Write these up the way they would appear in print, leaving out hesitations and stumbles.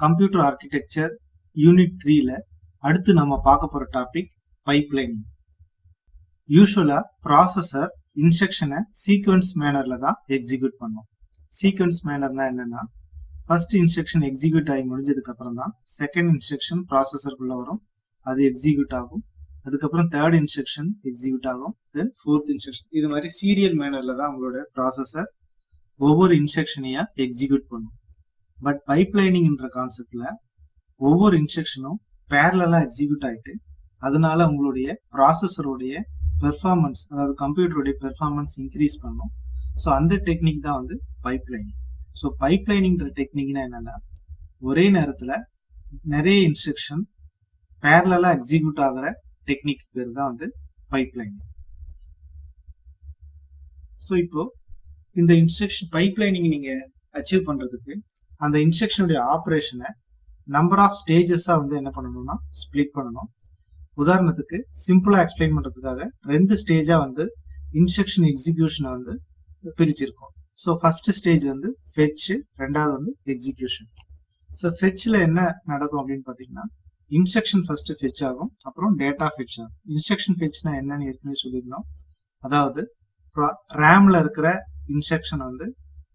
Computer architecture unit 3ல அடுத்து நம்ம பார்க்க போற டாபிக் பைப்லைனிங். யூசுவலா ப்ராசஸர் இன்ஸ்ட்ரக்ஷனை சீக்வன்ஸ் மேனர்ல தான் எக்ஸிக்யூட் பண்ணும். சீக்வன்ஸ் மேனர்னா என்னன்னா, ஃபர்ஸ்ட் இன்ஸ்ட்ரக்ஷன் எக்ஸிக்யூட் ஆகி முடிஞ்சதுக்கு அப்புறம் தான் செகண்ட் இன்ஸ்ட்ரக்ஷன் ப்ராசஸருக்குள்ள வரும், அது எக்ஸிக்யூட் ஆகும். அதுக்கப்புறம் தேர்ட் இன்ஸ்ட்ரக்ஷன் எக்ஸிக்யூட் ஆகும், தென் ஃபோர்த் இன்ஸ்ட்ரக்ஷன். இது மாதிரி சீரியல் மேனர்ல தான் உங்களோட ப்ராசஸர் ஒவ்வொரு இன்ஸ்ட்ரக்ஷனையா எக்ஸிக்யூட் பண்ணும். பட் பைப்லைனிங்ன்ற கான்செப்ட்ல ஒவ்வொரு இன்ஸ்ட்ரக்ஷனும் பேரலா எக்ஸிக்யூட் ஆயிட்டு, அதனால உங்களுடைய ப்ராசஸருடைய பெர்ஃபார்மன்ஸ், அதாவது கம்ப்யூட்டருடைய பெர்ஃபார்மன்ஸ் இன்க்ரீஸ் பண்ணும். ஸோ அந்த டெக்னிக் தான் வந்து பைப்லைனிங். ஸோ பைப்லைனிங்ன்ற டெக்னிக்னா என்னன்னா, ஒரே நேரத்துல நிறைய இன்ஸ்ட்ரக்ஷன் பேரலா எக்ஸிக்யூட் ஆகிற டெக்னிக் பேர் தான் வந்து பைப்லைனிங். ஸோ இப்போ இந்த இன்ஸ்ட்ரக்ஷன் பைப்லைனிங் நீங்க அச்சீவ் பண்றதுக்கு அந்த இன்ஸ்ட்ரக்ஷனுடைய ஆப்ரேஷனை நம்பர் ஆஃப் ஸ்டேஜஸா வந்து என்ன பண்ணணும்னா ஸ்பிளிட் பண்ணணும். உதாரணத்துக்கு சிம்பிளா எக்ஸ்பிளைன் பண்றதுக்காக 2 ஸ்டேஜா வந்து இன்ஸ்ட்ரக்ஷன் எக்ஸிகியூஷனை வந்து பிரிச்சிருக்கோம். ஸோ ஃபர்ஸ்ட் ஸ்டேஜ் வந்து ஃபெட்ச், ரெண்டாவது வந்து எக்ஸிகியூஷன். ஸோ ஃபெட்ச்ல என்ன நடக்கும் அப்படின்னு பாத்தீங்கன்னா, இன்ஸ்ட்ரக்ஷன் ஃபர்ஸ்ட் ஃபெட்ச் ஆகும், அப்புறம் டேட்டா ஃபெட்ச் ஆகும். இன்ஸ்ட்ரக்ஷன் ஃபெட்ச்னா என்னன்னு ஏற்கனவே சொல்லியிருந்தோம். அதாவது ரேம்ல இருக்கிற இன்ஸ்ட்ரக்ஷன் வந்து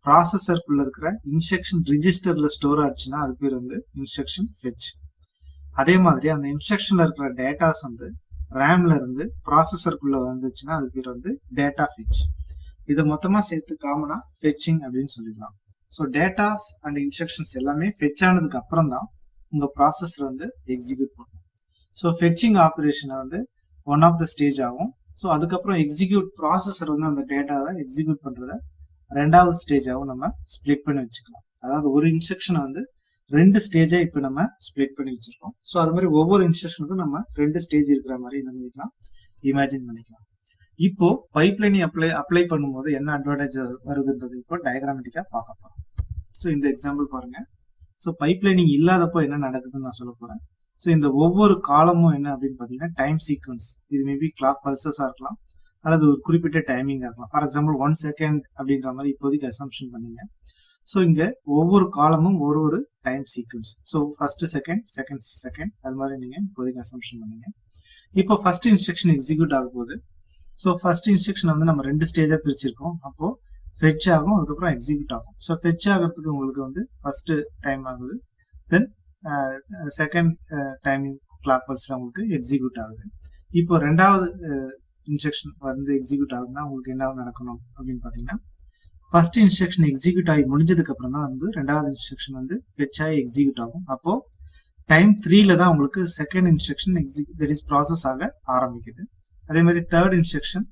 ப்ராசஸருக்குள்ள இருக்கிற இன்ஸ்ட்ரக்ஷன் ரிஜிஸ்டர்ல ஸ்டோர் ஆச்சுன்னா அது பேர் வந்து இன்ஸ்ட்ரக்ஷன் ஃபெட்ச். அதே மாதிரி அந்த இன்ஸ்ட்ரக்ஷன்ல இருக்கிற டேட்டாஸ் வந்து ரேம்ல இருந்து ப்ராசஸருக்குள்ள வந்துச்சுன்னா அது பேர் வந்து டேட்டா ஃபெட்ச். இதை மொத்தமா சேர்த்து காமனா ஃபெட்சிங் அப்படின்னு சொல்லிடலாம். ஸோ டேட்டாஸ் அண்ட் இன்ஸ்ட்ரக்ஷன்ஸ் எல்லாமே ஃபெட்ச் ஆனதுக்கு அப்புறம் தான் உங்க ப்ராசஸர் வந்து எக்ஸிக்யூட் பண்ணும். ஸோ ஃபெட்சிங் ஆப்ரேஷனை வந்து ஒன் ஆஃப் த ஸ்டேஜ் ஆகும். ஸோ அதுக்கப்புறம் எக்ஸிக்யூட் ப்ராசஸர் வந்து அந்த டேட்டாவை எக்ஸிக்யூட் பண்றத ரெண்டாவது ஸ்டேஜாகவும் நம்ம ஸ்பிளிட் பண்ணி வச்சுக்கலாம். அதாவது ஒரு இன்ஸ்ட்ரக்ஷனை வந்து 2 ஸ்டேஜா இப்ப நம்ம ஸ்பிளிட் பண்ணி வச்சிருக்கோம். ஸோ அது மாதிரி ஒவ்வொரு இன்ஸ்ட்ரக்ஷனுக்கும் நம்ம 2 ஸ்டேஜ் இருக்கிற மாதிரி என்ன பண்ணிக்கலாம், இமேஜின் பண்ணிக்கலாம். இப்போ பைப்லைனிங் அப்ளை பண்ணும்போது என்ன அட்வான்டேஜ் வருதுன்றது இப்போ டயக்ராமேட்டிக்கா பார்க்க போறோம். ஸோ இந்த எக்ஸாம்பிள் பாருங்க. ஸோ பைப்லைனிங் இல்லாதப்போ என்ன நடக்குதுன்னு நான் சொல்ல போறேன். ஸோ இந்த ஒவ்வொரு காலமும் என்ன அப்படின்னு பாத்தீங்கன்னா டைம் சீக்வன்ஸ். இது மேபி கிளாக் பல்சஸா இருக்கலாம், அல்லது ஒரு குறிப்பிட்ட டைமிங்கா இருக்கலாம். ஃபார் எக்ஸாம்பிள் 1 செகண்ட் அப்படின்ற மாதிரி இப்போதைக்கு அசம்ஷன் பண்ணீங்க. ஸோ இங்க ஒவ்வொரு காலமும் ஒரு time sequence. So first second, second second, அது மாதிரி நீங்க இப்போதைக்கு அசம்ஷன் பண்ணீங்க. இப்போ ஃபர்ஸ்ட் இன்ஸ்ட்ரக்ஷன் எக்ஸிக்யூட் ஆகும் போது, ஸோ ஃபர்ஸ்ட் இன்ஸ்ட்ரக்ஷன் வந்து நம்ம 2 ஸ்டேஜா பிரிச்சிருக்கோம். அப்போ ஃபெட்ச் ஆகும், அதுக்கப்புறம் எக்ஸிக்யூட் ஆகும். ஸோ ஃபெட்ச் ஆகிறதுக்கு உங்களுக்கு வந்து ஃபர்ஸ்ட் டைம் ஆகுது, தென் செகண்ட் டைமிங் கிளாக் பல்ஸ்ல உங்களுக்கு எக்ஸிக்யூட் ஆகுது. இப்போ ரெண்டாவது இன்ஸ்ட்ரக்ஷன் வந்து எக்ஸிக்யூட் ஆகுதுன்னா உங்களுக்கு என்ன நடக்கணும் அப்படின்னு பாத்தீங்கன்னா, ஃபர்ஸ்ட் இன்ஸ்ட்ரக்ஷன் எக்ஸிக்யூட் ஆகி முடிஞ்சதுக்கு அப்புறம் தான் வந்து ரெண்டாவது இன்ஸ்ட்ரக்ஷன் வந்து ஃபெட்ச் ஆகி எக்ஸிக்யூட் ஆகும். அப்போ டைம் 3ல தான் உங்களுக்கு second instruction that is process ஆக ஆரம்பிக்குது. அதே மாதிரி third instruction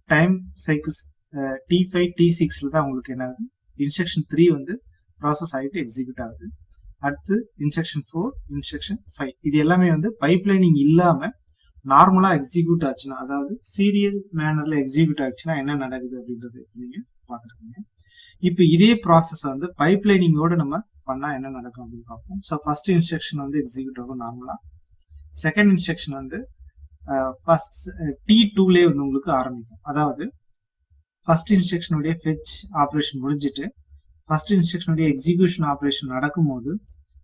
time cycles T5 T6ல தான் உங்களுக்கு என்ன ஆகுது, இன்ஸ்ட்ரக்ஷன் 3 வந்து ப்ராசஸ் ஆகிட்டு எக்ஸிக்யூட் ஆகுது. அடுத்து இன்ஸ்ட்ரக்ஷன் 4, இன்ஸ்ட்ரக்ஷன் 5. இது எல்லாமே வந்து பைப்லைனிங் இல்லாம நார்மலா எக்ஸிக்யூட் ஆச்சுன்னா, அதாவது சீரியல் மேனர்ல எக்ஸிக்யூட் ஆச்சுன்னா என்ன நடக்குது அப்படின்றது நீங்க பாத்துருக்கீங்க. இப்போ இதே ப்ராசஸ் வந்து பைப்லைனிங்கோட நம்ம பண்ணா என்ன நடக்கும் அப்படின்னு பார்ப்போம். ஸோ ஃபர்ஸ்ட் இன்ஸ்ட்ரக்ஷன் வந்து எக்ஸிக்யூட் ஆகும் நார்மலா. செகண்ட் இன்ஸ்ட்ரக்ஷன் வந்து ஃபர்ஸ்ட் T2லே வந்து உங்களுக்கு ஆரம்பிக்கும். அதாவது ஃபர்ஸ்ட் இன்ஸ்ட்ரக்ஷனுடைய ஃபெட்ச் ஆப்ரேஷன் முடிஞ்சிட்டு ஃபர்ஸ்ட் இன்ஸ்ட்ரக்ஷனுடைய எக்ஸிக்யூஷன் ஆப்ரேஷன் நடக்கும்போது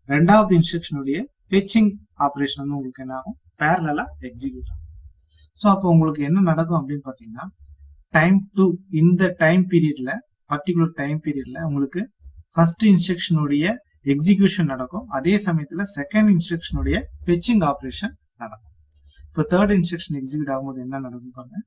ரெண்டாவது இன்ஸ்ட்ரக்ஷனுடைய ஃபெட்சிங் ஆப்ரேஷன் வந்து உங்களுக்கு என்ன ஆகும், பேரலா எக்ஸிக்யூட் ஆகும். ஸோ அப்போ உங்களுக்கு என்ன நடக்கும் அப்படின்னு பாத்தீங்கன்னா, டைம் 2 இந்த டைம் பீரியட்ல, பர்டிகுலர் டைம் பீரியட்ல உங்களுக்கு ஃபர்ஸ்ட் இன்ஸ்ட்ரக்ஷனுடைய எக்ஸிக்யூஷன் நடக்கும். அதே சமயத்துல செகண்ட் இன்ஸ்ட்ரக்ஷனுடைய ஃபெட்சிங் ஆப்ரேஷன் நடக்கும். இப்போ தேர்ட் இன்ஸ்ட்ரக்ஷன் எக்ஸிக்யூட் ஆகும்போது என்ன நடக்கும் பாருங்க.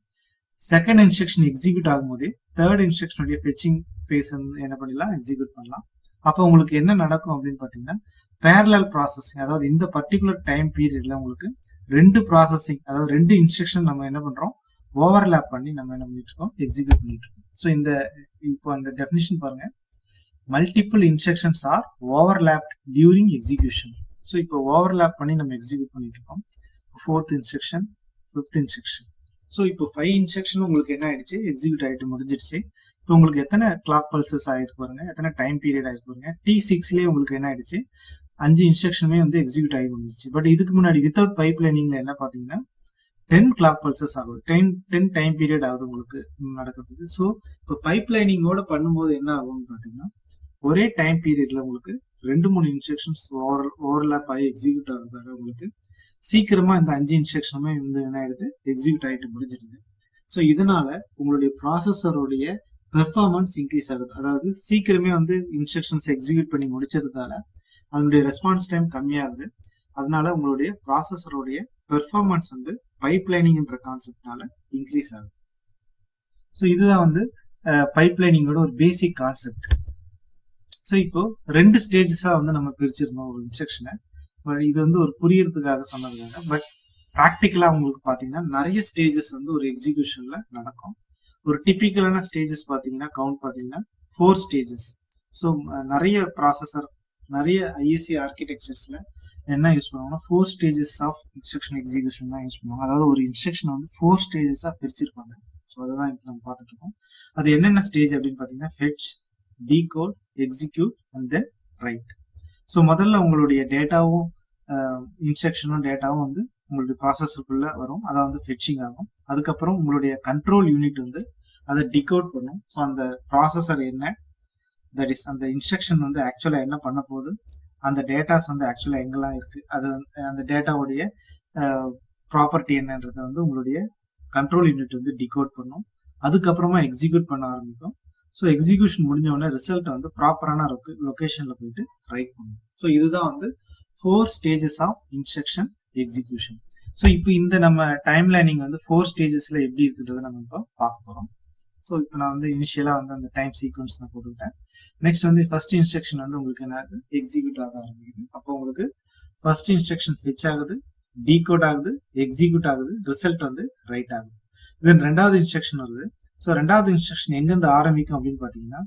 செகண்ட் இன்ஸ்ட்ரக்ஷன் எக்ஸிக்யூட் ஆகும்போது தேர்ட் இன்ஸ்ட்ரக்ஷனுடைய ஃபெட்சிங் ஃபேஸ் என்ன பண்ணிடலாம், எக்ஸிக்யூட் பண்ணலாம். அப்போ உங்களுக்கு என்ன நடக்கும் அப்படின்னு பாத்தீங்கன்னா, பேரலல் ப்ராசஸிங், அதாவது இந்த பர்டிகுலர் டைம் பீரியட்ல உங்களுக்கு 2 ப்ராசஸிங், அதாவது 2 இன்ஸ்ட்ரக்ஷன் நம்ம என்ன பண்றோம், ஓவர்லேப் பண்ணி நம்ம என்ன பண்ணிட்டு இருக்கோம், எக்ஸிக்யூட் பண்ணிட்டு இருக்கோம். ஸோ இந்த இப்போ அந்த டெஃபினிஷன் பாருங்க, multiple instructions are overlapped during execution. So இப்போ ஓவர்லேப் பண்ணி நம்ம எக்ஸிக்யூட் பண்ணிட்டு இருக்கோம். 4th instruction, 5th instruction. So இப்போ 5 இன்ஸ்ட்ரக்ஷன் உங்களுக்கு என்ன ஆயிடுச்சு, எக்ஸிக்யூட் ஆயிட்டு முடிஞ்சிடுச்சு. இப்போ உங்களுக்கு எத்தனை கிளாக் பல்சஸ் ஆயிருக்கு பாருங்க, எத்தனை டைம் பீரியட் ஆயிருக்கு பாருங்க. T6லேயே உங்களுக்கு என்ன ஆயிடுச்சு, 5 இன்ஸ்ட்ரக்ஷனுமே வந்து எக்ஸிக்யூட் ஆகி முடிஞ்சிச்சு. பட் இதுக்கு முன்னாடி வித்தவுட் பைப்லைனிங்ல என்ன பாத்தீங்கன்னா 10 கிளாக் பல்சஸ் ஆகுது, 10 டைம் பீரியட் ஆகுது உங்களுக்கு நடக்கிறதுக்கு. ஸோ இப்போ பைப்லைனிங்கோட பண்ணும்போது என்ன ஆகும்னு பாத்தீங்கன்னா, ஒரே டைம் பீரியட்ல உங்களுக்கு 2-3 இன்ஸ்ட்ரக்ஷன்ஸ் ஓவர்லாப் ஆகி எக்ஸிக்யூட் ஆகிறதால உங்களுக்கு சீக்கிரமா இந்த 5 இன்ஸ்ட்ரக்ஷனுமே வந்து என்ன ஆயிடுது, எக்ஸிக்யூட் ஆகிட்டு முடிஞ்சிடுது. ஸோ இதனால உங்களுடைய ப்ராசஸருடைய பெர்ஃபார்மன்ஸ் இன்க்ரீஸ் ஆகுது. அதாவது சீக்கிரமே வந்து இன்ஸ்ட்ரக்ஷன்ஸ் எக்ஸிக்யூட் பண்ணி முடிச்சதுனால அதனுடைய ரெஸ்பான்ஸ் டைம் கம்மியாகுது. அதனால உங்களுடைய ப்ராசஸருடைய பெர்ஃபார்மன்ஸ் வந்து பைப்லைனிங்ன்ற கான்செப்ட்னால இன்க்ரீஸ் ஆகுது. ஸோ இதுதான் வந்து பைப்லைனிங்கோட ஒரு பேசிக் கான்செப்ட். ஸோ இப்போ 2 ஸ்டேஜஸா வந்து நம்ம பிரிச்சிருந்தோம் ஒரு இன்ஸ்ட்ரக்ஷனை. இது வந்து ஒரு புரியறதுக்காக சொன்னதுக்காக. பட் ப்ராக்டிக்கலா உங்களுக்கு பாத்தீங்கன்னா நிறைய ஸ்டேஜஸ் வந்து ஒரு எக்ஸிகியூஷன்ல நடக்கும். ஒரு டிபிக்கலான ஸ்டேஜஸ் பாத்தீங்கன்னா கவுண்ட் பாத்தீங்கன்னா 4 ஸ்டேஜஸ். ஸோ நிறைய ப்ராசஸர் நிறைய ஐஎஸ்சி ஆர்கிடெக்சர்ஸ்ல என்ன யூஸ் பண்ணுவாங்கன்னா 4 ஸ்டேஜஸ் ஆஃப் இன்ஸ்ட்ரக்ஷன் எக்ஸிகியூஷன் தான் யூஸ் பண்ணுவாங்க. அதாவது ஒரு இன்ஸ்ட்ரக்ஷன் வந்து 4 ஸ்டேஜஸா பிரிச்சிருப்பாங்க. ஸோ அதுதான் இப்போ நம்ம பார்த்துட்டு இருக்கோம். அது என்னென்ன ஸ்டேஜ் அப்படின்னு பாத்தீங்கன்னா fetch, decode, execute and then right. So முதல்ல உங்களுடைய டேட்டாவும் இன்ஸ்ட்ரக்ஷனும் டேட்டாவும் வந்து உங்களுடைய ப்ராசஸருக்குள்ள வரும். அதை வந்து ஃபெட்சிங் ஆகும். அதுக்கப்புறம் உங்களுடைய கண்ட்ரோல் யூனிட் வந்து அதை டிகோட் பண்ணும். ஸோ அந்த ப்ராசஸர் என்ன, தட் இஸ் அந்த இன்ஸ்ட்ரக்ஷன் வந்து ஆக்சுவலா என்ன பண்ண போகுது, அந்த டேட்டாஸ் வந்து ஆக்சுவலா எங்கெல்லாம் இருக்கு, அது அந்த டேட்டாவுடைய ப்ராப்பர்ட்டி என்னன்றதை வந்து உங்களுடைய கண்ட்ரோல் யூனிட் வந்து டிகோட் பண்ணும். அதுக்கப்புறமா எக்ஸிக்யூட் பண்ண ஆரம்பிக்கும். ஸோ எக்ஸிக்யூஷன் முடிஞ்ச உடனே ரிசல்ட் வந்து ப்ராப்பரான லொகேஷன்ல போயிட்டு ரைட் பண்ணும். ஸோ இதுதான் வந்து 4 stages of instruction execution. So இப்போ இந்த நம்ம டைம் லைனிங் வந்து 4 ஸ்டேஜஸ்ல எப்படி இருக்குன்றதை நம்ம இப்போ பார்க்க போறோம். ஸோ இப்போ நான் வந்து இனிஷியலா வந்து அந்த டைம் சீக்வன்ஸ் நான் போட்டுக்கிட்டேன். நெக்ஸ்ட் வந்து ஃபர்ஸ்ட் இன்ஸ்ட்ரக்ஷன் வந்து உங்களுக்கு என்ன ஆகுது, எக்ஸிக்யூட் ஆக ஆரம்பிக்குது. அப்போ உங்களுக்கு ஃபர்ஸ்ட் இன்ஸ்ட்ரக்ஷன் ஃபெட்ச் ஆகுது, டீகோட் ஆகுது, எக்ஸிக்யூட் ஆகுது, ரிசல்ட் வந்து ரைட் ஆகுது. தென் ரெண்டாவது இன்ஸ்ட்ரக்ஷன் வருது. ஸோ ரெண்டாவது இன்ஸ்ட்ரக்ஷன் எங்கிருந்து ஆரம்பிக்கும் அப்படின்னு பாத்தீங்கன்னா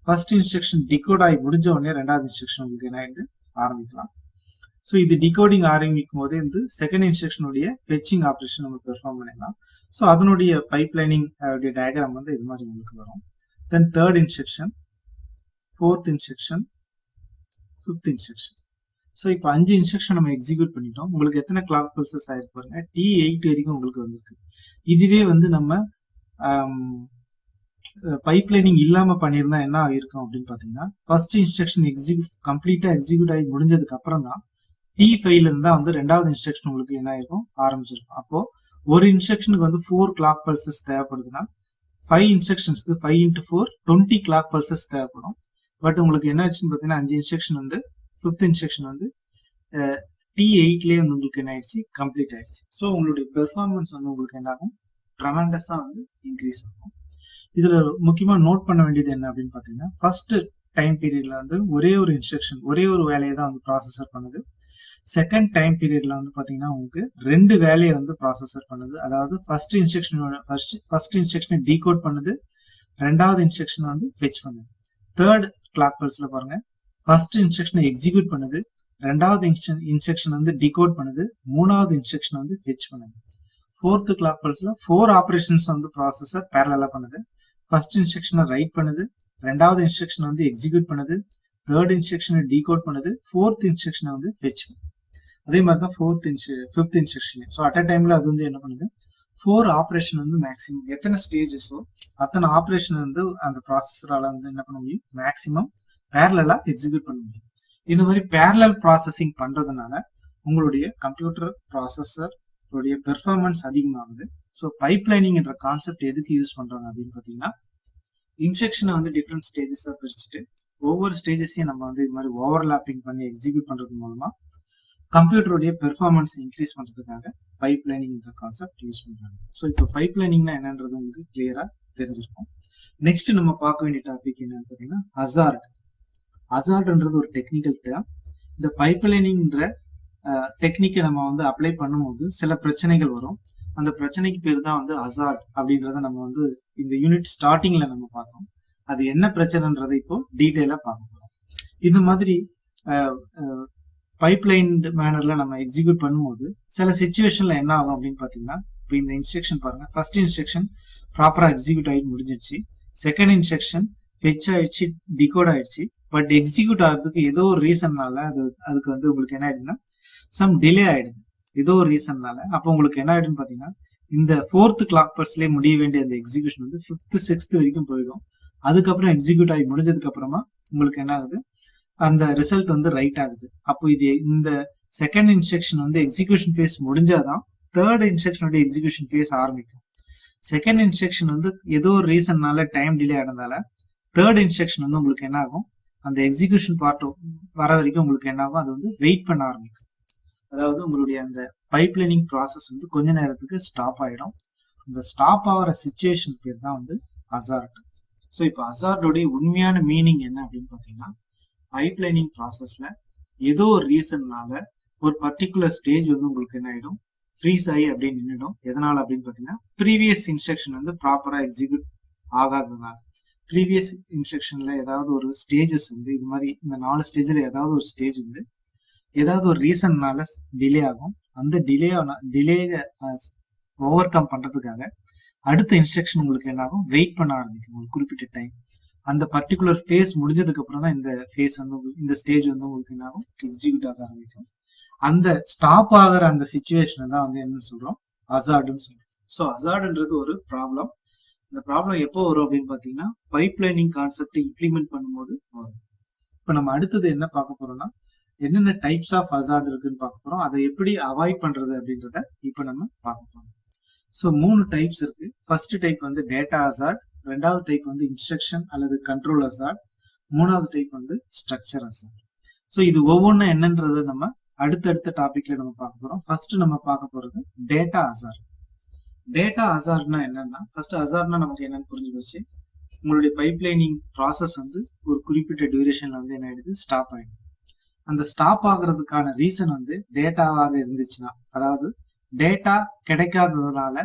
ஃபர்ஸ்ட் இன்ஸ்ட்ரக்ஷன் டிகோட் ஆகி முடிஞ்ச உடனே ரெண்டாவது இன்ஸ்ட்ரக்ஷன் உங்களுக்கு என்ன ஆயிடுது, ஆரம்பிக்கலாம். ஸோ இது டிகோடிங் ஆரம்பிக்கும் போதே வந்து செகண்ட் இன்ஸ்ட்ரக்ஷனுடைய ஃபெட்சிங் ஆப்ரேஷன் நம்ம பெர்ஃபார்ம் பண்ணிடலாம். ஸோ அதனுடைய பைப்லைனிங் டயக்ராம் வந்து இது மாதிரி உங்களுக்கு வரும். Then third instruction, fourth instruction, fifth instruction. So இப்போ 5 இன்ஸ்ட்ரக்ஷன் நம்ம எக்ஸிக்யூட் பண்ணிட்டோம். உங்களுக்கு எத்தனை கிளாக் பல்சஸ் ஆயிருக்கு பாருங்க, T8 வரைக்கும் உங்களுக்கு வந்திருக்கு. இதுவே வந்து நம்ம பைப்லைனிங் இல்லாம பண்ணியிருந்தா என்ன ஆகிருக்கும் அப்படின்னு பாத்தீங்கன்னா ஃபர்ஸ்ட் இன்ஸ்ட்ரக்ஷன் கம்ப்ளீட்டா எக்ஸிக்யூட் ஆகி முடிஞ்சதுக்கு அப்புறம் தான் T5ல இருந்தா வந்து ரெண்டாவது இன்ஸ்ட்ரக்ஷன் உங்களுக்கு என்ன ஆயிருக்கும், ஆரம்பிச்சிருக்கும். அப்போ ஒரு இன்ஸ்ட்ரக்ஷனுக்கு வந்து 4 கிளாக் பல்சஸ் தேவைப்படுதுன்னா 5 இன்ஸ்ட்ரக்ஷன்ஸ்க்கு 5 × 4 20 கிளாக் பல்சஸ் தேவைப்படும். பட் உங்களுக்கு என்ன ஆச்சுன்னு பாத்தீங்கன்னா 5 இன்ஸ்ட்ரக்ஷன் வந்து 5th இன்ஸ்ட்ரக்ஷன் வந்து T8லயே வந்து உங்களுக்கு என்ன ஆயிடுச்சு, கம்ப்ளீட் ஆயிடுச்சு. ஸோ உங்களுடைய பெர்ஃபார்மன்ஸ் வந்து உங்களுக்கு என்ன ஆகும், ட்ரெமெண்டஸா வந்து இன்க்ரீஸ் ஆகும். இதுல முக்கியமா நோட் பண்ண வேண்டியது என்ன அப்படின்னு பாத்தீங்கன்னா ஃபர்ஸ்ட் டைம் பீரியட்ல வந்து ஒரே ஒரு இன்ஸ்ட்ரக்ஷன் ஒரே ஒரு வேலையை தான் வந்து ப்ராசஸர் பண்ணுது. செகண்ட் டைம் பீரியட்ல வந்து பாத்தீங்கன்னா உங்களுக்கு 2 வேலையை வந்து ப்ராசஸர் பண்ணுது. அதாவது ஃபர்ஸ்ட் இன்ஸ்ட்ரக்ஷனை டீகோட் பண்ணுது, ரெண்டாவது இன்ஸ்ட்ரக்ஷன் வந்து ஃபெட்ச் பண்ணுது. தேர்ட் கிளாக் பல்ஸ்ல பாருங்க, ஃபர்ஸ்ட் இன்ஸ்ட்ரக்ஷனை எக்ஸிக்யூட் பண்ணுது, ரெண்டாவது இன்ஸ்ட்ரக்ஷன் வந்து டிகோட் பண்ணுது, மூணாவது இன்ஸ்ட்ரக்ஷன் வந்து ஃபெட்ச் பண்ணுது. ஃபோர்த் கிளாக் பல்ஸ்ல 4 ஆபரேஷன்ஸ் வந்து ப்ராசஸர் பேரலா பண்ணுது. ஃபர்ஸ்ட் இன்ஸ்ட்ரக்ஷனை ரைட் பண்ணுது, ரெண்டாவது இன்ஸ்ட்ரக்ஷன் வந்து எக்ஸிக்யூட் பண்ணுது, தேர்ட் இன்ஸ்ட்ரக்ஷனை டீகோட் பண்ணுது, ஃபோர்த் இன்ஸ்ட்ரக்ஷனை வந்து ஃபெட்ச் பண்ணுது. அதே மாதிரி தான் fifth instruction. So at a டைம்ல அது வந்து என்ன பண்ணுது, 4 ஆபரேஷன் வந்து மேக்ஸிமம் எத்தனை ஸ்டேஜஸோ அத்தனை ஆபரேஷன் வந்து அந்த ப்ராசஸரால வந்து என்ன பண்ண முடியும், மேக்ஸிமம் பேரலா எக்ஸிக்யூட் பண்ண முடியும். இந்த மாதிரி பேரலல் ப்ராசஸிங் பண்றதுனால உங்களுடைய கம்ப்யூட்டர் ப்ராசஸர் பெர்ஃபார்மன்ஸ் அதிகமாகுது. ஸோ பைப்லைனிங் என்ற கான்செப்ட் எதுக்கு யூஸ் பண்றாங்க அப்படின்னு பாத்தீங்கன்னா இன்ஸ்ட்ரக்ஷனை வந்து டிஃப்ரெண்ட் ஸ்டேஜஸா பிரிச்சுட்டு ஒவ்வொரு ஸ்டேஜஸையும் நம்ம வந்து இது மாதிரி ஓவர்லாப்பிங் பண்ணி எக்ஸிக்யூட் பண்றது மூலமா கம்ப்யூட்டருடைய பெர்ஃபார்மன்ஸ் இன்க்ரீஸ் பண்றதுக்காக பைப்லைனிங் என்ற கான்செப்ட் யூஸ் பண்றாங்க. ஸோ இப்போ பைப்லைனிங்னா என்னன்றது உங்களுக்கு கிளியரா தெரிஞ்சிருக்கும். நெக்ஸ்ட் நம்ம பார்க்க வேண்டிய டாபிக் என்னன்னு பாத்தீங்கன்னா ஹசார்ட். ஹசார்ட்ன்றது ஒரு டெக்னிக்கல் டேர்ம். இந்த பைப்லைனிங்ன்ற டெக்னிக்கை நம்ம வந்து அப்ளை பண்ணும்போது சில பிரச்சனைகள் வரும். அந்த பிரச்சனைக்கு பேர் தான் வந்து ஹசார்ட் அப்படின்றத நம்ம வந்து இந்த யூனிட் ஸ்டார்டிங்ல நம்ம பார்த்தோம். அது என்ன பிரச்சனைன்றதை இப்போ டீட்டெயிலா பார்க்க போறோம். இந்த மாதிரி பைப்லைன் மேனர்ல நம்ம எக்ஸிக்யூட் பண்ணும்போது சில சிச்சுவேஷன்ல என்ன ஆகும் அப்படின்னு பாத்தீங்கன்னா இப்போ இந்த இன்ஸ்ட்ரக்ஷன் பாருங்க, ஃபர்ஸ்ட் இன்ஸ்ட்ரக்ஷன் ப்ராப்பரா எக்ஸிக்யூட் ஆகி முடிஞ்சிருச்சு, செகண்ட் இன்ஸ்ட்ரக்ஷன் ஃபெட்ச் ஆயிடுச்சு, டிகோட் ஆயிடுச்சு. பட் எக்ஸிக்யூட் ஆகிறதுக்கு ஏதோ ஒரு ரீசன்னால அதுக்கு வந்து உங்களுக்கு என்ன ஆயிடுச்சுன்னா சம் டிலே ஆயிடுது ஏதோ ஒரு ரீசன்னால. அப்போ உங்களுக்கு என்ன ஆயிடுன்னு பாத்தீங்கன்னா இந்த 4th கிளாக் பல்ஸ்லயே முடிய வேண்டிய அந்த எக்ஸிக்யூஷன் வந்து 5th 6th வரைக்கும் போயிடும். அதுக்கப்புறம் எக்ஸிக்யூட் ஆகி முடிஞ்சதுக்கு அப்புறமா உங்களுக்கு என்ன ஆகுது, அந்த ரிசல்ட் வந்து ரைட் ஆகுது. அப்போ இது இந்த செகண்ட் இன்ஸ்ட்ரக்ஷன் வந்து எக்ஸிகியூஷன் பேஸ் முடிஞ்சாதான் தேர்ட் இன்ஸ்ட்ரக்ஷனோட எக்ஸிகியூஷன் பேஸ் ஆரம்பிக்கும். செகண்ட் இன்ஸ்ட்ரக்ஷன் வந்து ஏதோ ஒரு ரீசன்னால டைம் டிலே ஆனதால தேர்ட் இன்ஸ்ட்ரக்ஷன் வந்து உங்களுக்கு என்ன ஆகும், அந்த எக்ஸிகியூஷன் பார்ட் வர வரைக்கும் உங்களுக்கு என்ன ஆகும், அது வந்து வெயிட் பண்ண ஆரம்பிக்கும். அதாவது உங்களுடைய அந்த பைப்லைனிங் ப்ராசஸ் வந்து கொஞ்ச நேரத்துக்கு ஸ்டாப் ஆயிடும். இந்த ஸ்டாப் ஆகிற சிச்சுவேஷன் பேர் தான் வந்து ஹசார்ட். ஸோ இப்போ ஹசார்டோடைய உண்மையான மீனிங் என்ன அப்படின்னு பார்த்தீங்கன்னா, பைப்லைனிங் ப்ராசஸ்ல ஏதோ ஒரு ரீசன்னால ஒரு பர்டிகுலர் ஸ்டேஜ் வந்து உங்களுக்கு என்ன ஆயிடும், ஃப்ரீஸ் ஆகி அப்படியே நின்றுடும். எதனால அப்படின்னு பார்த்தீங்கன்னா, ப்ரீவியஸ் இன்ஸ்ட்ரக்ஷன் வந்து ப்ராப்பரா எக்ஸிக்யூட் ஆகாததுனால. ப்ரீவியஸ் இன்ஸ்ட்ரக்ஷன்ல ஏதாவது ஒரு ஸ்டேஜஸ் வந்து இது மாதிரி இந்த 4 ஸ்டேஜ்ல ஏதாவது ஒரு ஸ்டேஜ் வந்து ஏதாவது ஒரு ரீசன்னால டிலே ஆகும். அந்த டிலே ஓவர் கம் பண்றதுக்காக அடுத்த இன்ஸ்ட்ரக்ஷன் உங்களுக்கு என்ன ஆகும், வெயிட் பண்ண ஆரம்பிக்கும் ஒரு குறிப்பிட்ட டைம். அந்த பர்டிகுலர் ஃபேஸ் முடிஞ்சதுக்கு அப்புறம் தான் இந்த ஃபேஸ் வந்து இந்த ஸ்டேஜ் வந்து உங்களுக்கு என்ன ஆகும், எக்ஸிக்யூட் ஆக ஆரம்பிக்கும். அந்த ஸ்டாப் ஆகிற அந்த சிச்சுவேஷனை தான் வந்து என்னன்னு சொல்றோம், ஹசார்டுன்னு சொல்றோம். ஸோ ஹசார்டுன்றது ஒரு ப்ராப்ளம். இந்த ப்ராப்ளம் எப்போ வரும் அப்படின்னு பாத்தீங்கன்னா, பைப்லைனிங் கான்செப்டை இம்ப்ளிமெண்ட் பண்ணும்போது வரும். இப்போ நம்ம அடுத்தது என்ன பார்க்க போறோம்னா, என்னென்ன டைப்ஸ் ஆஃப் ஹசார்ட் இருக்குன்னு பார்க்க போறோம். அதை எப்படி அவாய்ட் பண்றது அப்படின்றத இப்போ நம்ம பார்க்க போறோம். ஸோ 3 டைப்ஸ் இருக்கு. ஃபர்ஸ்ட் டைப் வந்து டேட்டா ஹசார்ட், ரெண்டாவது டைப் வந்து இன்ஸ்ட்ரக்ஷன் அல்லது கண்ட்ரோல் ஹசார்ட், மூணாவது டைப் வந்து ஸ்ட்ரக்சர் ஹசார்ட். ஸோ இது ஒவ்வொன்றும் என்னன்றதை நம்ம அடுத்தடுத்த டாபிக்ல நம்ம பார்க்க போறோம். ஃபர்ஸ்ட் நம்ம பார்க்க போறது டேட்டா ஹசார்ட். டேட்டா ஹசார்ட்னா என்னன்னா, ஃபர்ஸ்ட் ஹசார்ட்னா நமக்கு என்னன்னு புரிஞ்சு போச்சு. உங்களுடைய பைப்லைனிங் ப்ராசஸ் வந்து ஒரு குறிப்பிட்ட டியூரேஷன்ல வந்து என்ன ஆயிடுது, ஸ்டாப் ஆயிடுது. அந்த ஸ்டாப் ஆகுறதுக்கான ரீசன் வந்து டேட்டாவாக இருந்துச்சுன்னா, அதாவது டேட்டா கிடைக்காததுனால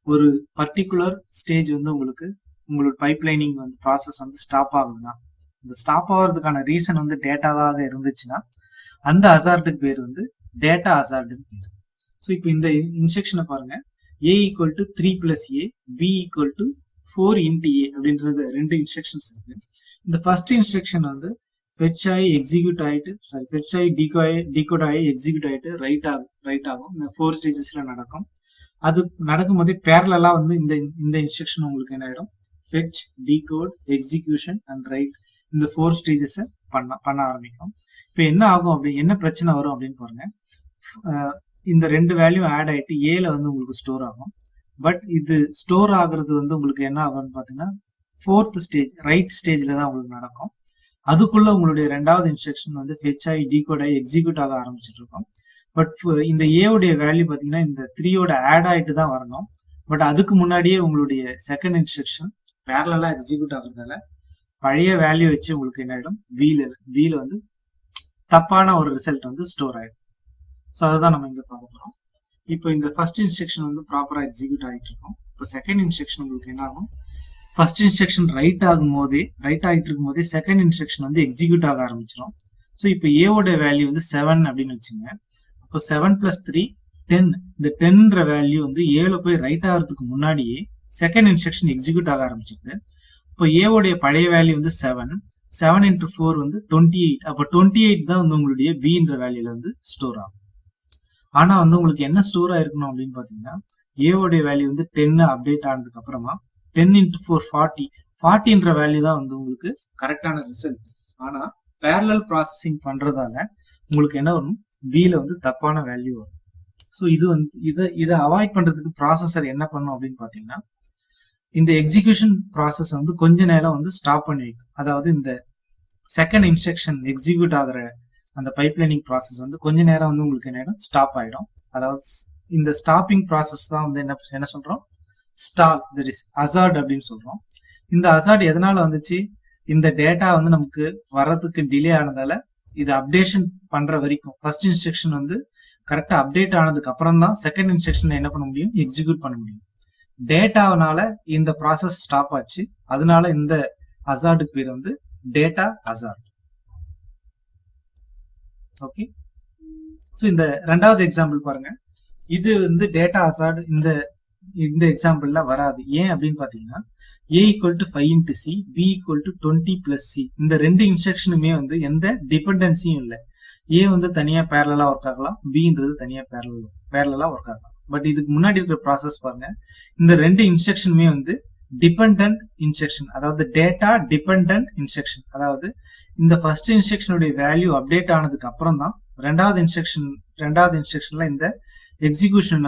ஒரு பர்டிகுலர் ஸ்டேஜ் வந்து உங்களுக்கு உங்களோட பைப்லைனிங் வந்து ப்ராசஸ் வந்து ஸ்டாப் ஆகுதுன்னா, இந்த ஸ்டாப் ஆகுறதுக்கான ரீசன் வந்து டேட்டாவாக இருந்துச்சுன்னா அந்த ஹசார்டுக்கு பேர் வந்து டேட்டா ஹசார்டுன்னு பேர். ஸோ இப்போ இந்த இன்ஸ்ட்ரக்ஷனை பாருங்க, a equal to 3 plus a, b equal to 4 into a அப்படின்றது 2 இன்ஸ்ட்ரக்ஷன்ஸ் இருக்கு. இந்த ஃபர்ஸ்ட் இன்ஸ்ட்ரக்ஷன் வந்து fetch ஆகி எக்ஸிக்யூட் ஆயிட்டு, fetch ஆகி டிகோட் ஆகி எக்ஸிக்யூட் ஆயிட்டு ரைட் ஆகும். இந்த 4 ஸ்டேஜஸ்ல நடக்கும். அது நடக்கும் போதே பேரலா வந்து இந்த இன்ஸ்ட்ரக்ஷன் உங்களுக்கு என்ன ஆயிடும், fetch, decode, execution and write இந்த 4 ஸ்டேஜஸ் பண்ண ஆரம்பிக்கும். இப்போ என்ன ஆகும் அப்படி, என்ன பிரச்சனை வரும் அப்படின்னு பாருங்க. இந்த 2 வேல்யூ ஆட் ஆயிட்டு ஏல வந்து உங்களுக்கு ஸ்டோர் ஆகும். பட் இது ஸ்டோர் ஆகுறது வந்து உங்களுக்கு என்ன ஆகும்னு பாத்தீங்கன்னா, 4th ஸ்டேஜ் ரைட் ஸ்டேஜ்ல தான் உங்களுக்கு நடக்கும். அதுக்குள்ள உங்களுடைய ரெண்டாவது இன்ஸ்ட்ரக்ஷன் வந்து fetch ஆகி டிகோட் ஆகி எக்ஸிக்யூட் ஆக ஆரம்பிச்சிட்டு இருக்கும். பட் இந்த ஏ உடைய வேல்யூ பாத்தீங்கன்னா இந்த 3யோட ஆட் ஆயிட்டு தான் வரணும். பட் அதுக்கு முன்னாடியே உங்களுடைய செகண்ட் இன்ஸ்ட்ரக்ஷன் பேரலா எக்ஸிக்யூட் ஆகுறதால பழைய வேல்யூ வச்சு உங்களுக்கு என்ன ஆயிடும், பில வந்து தப்பான ஒரு ரிசல்ட் வந்து ஸ்டோர் ஆயிடும். ஸோ அதுதான் நம்ம இங்க பார்க்க போறோம். இப்போ இந்த ஃபர்ஸ்ட் இன்ஸ்ட்ரக்ஷன் வந்து ப்ராப்பரா எக்ஸிக்யூட் ஆகிட்டு இருக்கும். இப்போ செகண்ட் இன்ஸ்ட்ரக்ஷன் உங்களுக்கு என்ன ஆகும், ஃபர்ஸ்ட் இன்ஸ்ட்ரக்ஷன் ரைட் ஆகிட்டு இருக்கும் போதே செகண்ட் இன்ஸ்ட்ரக்ஷன் வந்து எக்ஸிக்யூட் ஆக ஆரம்பிச்சிடும். ஸோ இப்போ ஏவோட வேல்யூ வந்து 7 அப்படின்னு வச்சுங்க. இப்போ 7 + 3 10. இந்த 10ன்ற வேல்யூ வந்து ஏல போய் ரைட் ஆகிறதுக்கு முன்னாடியே செகண்ட் இன்ஸ்ட்ரக்ஷன் எக்ஸிக்யூட் ஆக ஆரம்பிச்சிருக்கு. இப்போ ஏவோடைய பழைய வேல்யூ வந்து 7 × 4 வந்து 28. அப்போ 28 தான் வந்து உங்களுடைய பின்ற வேல்யூல வந்து ஸ்டோர் ஆகும். ஆனா வந்து உங்களுக்கு என்ன ஸ்டோர் ஆயிருக்கணும் அப்படின்னு பாத்தீங்கன்னா, ஏவோடைய வேல்யூ வந்து 10 அப்டேட் ஆனதுக்கு அப்புறமா 10 × 4 40. 40ன்ற வேல்யூ தான் வந்து உங்களுக்கு கரெக்டான ரிசல்ட். ஆனா பேரலல் ப்ராசஸிங் பண்றதால உங்களுக்கு என்ன வரும், பில வந்து தப்பான வேல்யூ வரும். ஸோ இது வந்து இதை அவாய்ட் பண்றதுக்கு ப்ராசஸர் என்ன பண்ணும் அப்படின்னு பாத்தீங்கன்னா, இந்த எக்ஸிகியூஷன் ப்ராசஸ் வந்து கொஞ்ச நேரம் வந்து ஸ்டாப் பண்ணி வைக்கும். அதாவது இந்த செகண்ட் இன்ஸ்ட்ரக்ஷன் எக்ஸிக்யூட் ஆகுற அந்த பைப்லைனிங் ப்ராசஸ் வந்து கொஞ்ச நேரம் வந்து உங்களுக்கு என்ன ஸ்டாப் ஆயிடும். அதாவது இந்த ஸ்டாப்பிங் ப்ராசஸ் தான் வந்து என்ன சொல்றோம், ஸ்டால், தட் இஸ் ஹசார்ட் அப்படின்னு சொல்றோம். இந்த ஹசார்ட் எதனால வந்துச்சு, இந்த டேட்டா வந்து நமக்கு வர்றதுக்கு டிலே ஆனதால இது அப்டேஷன் பண்ற வரைக்கும் ஃபர்ஸ்ட் இன்ஸ்ட்ரக்ஷன் வந்து கரெக்டா அப்டேட் ஆனதுக்கு அப்புறம் தான் செகண்ட் இன்ஸ்ட்ரக்ஷன் என்ன பண்ண முடியும், எக்ஸிக்யூட் பண்ண முடியும். டேட்டாவனால இந்த ப்ராசஸ் ஸ்டாப் ஆச்சு. அதனால இந்த ஹசார்டுக்கு பேர் வந்து டேட்டா ஹசார்ட். ஓகே, ஸோ இந்த ரெண்டாவது எக்ஸாம்பிள் பாருங்க. இது வந்து டேட்டா ஹசார்ட் இந்த எக்ஸாம்பிள்ல வராது. ஏன் அப்படின்னு பாத்தீங்கன்னா, a = 5 × c, b = 20 + c. இந்த 2 இன்ஸ்ட்ரக்ஷனுமே வந்து எந்த டிபெண்டன்சியும் இல்லை. a வந்து தனியா பேரலா ஒர்க் ஆகலாம், bன்றது தனியா பேரலா ஒர்க் ஆகலாம். பட் இதுக்கு முன்னாடி இருக்கிற ப்ராசஸ் பாருங்க, இந்த 2 இன்ஸ்ட்ரக்ஷனுமே வந்து டிபெண்டன்ட் இன்ஸ்ட்ரக்ஷன், அதாவது டேட்டா டிபெண்டன்ட் இன்ஸ்ட்ரக்ஷன். அதாவது இந்த ஃபர்ஸ்ட் இன்ஸ்ட்ரக்ஷனுடைய வேல்யூ அப்டேட் ஆனதுக்கு அப்புறம் தான் ரெண்டாவது இன்ஸ்ட்ரக்ஷன்ல இந்த எக்ஸிகியூஷன்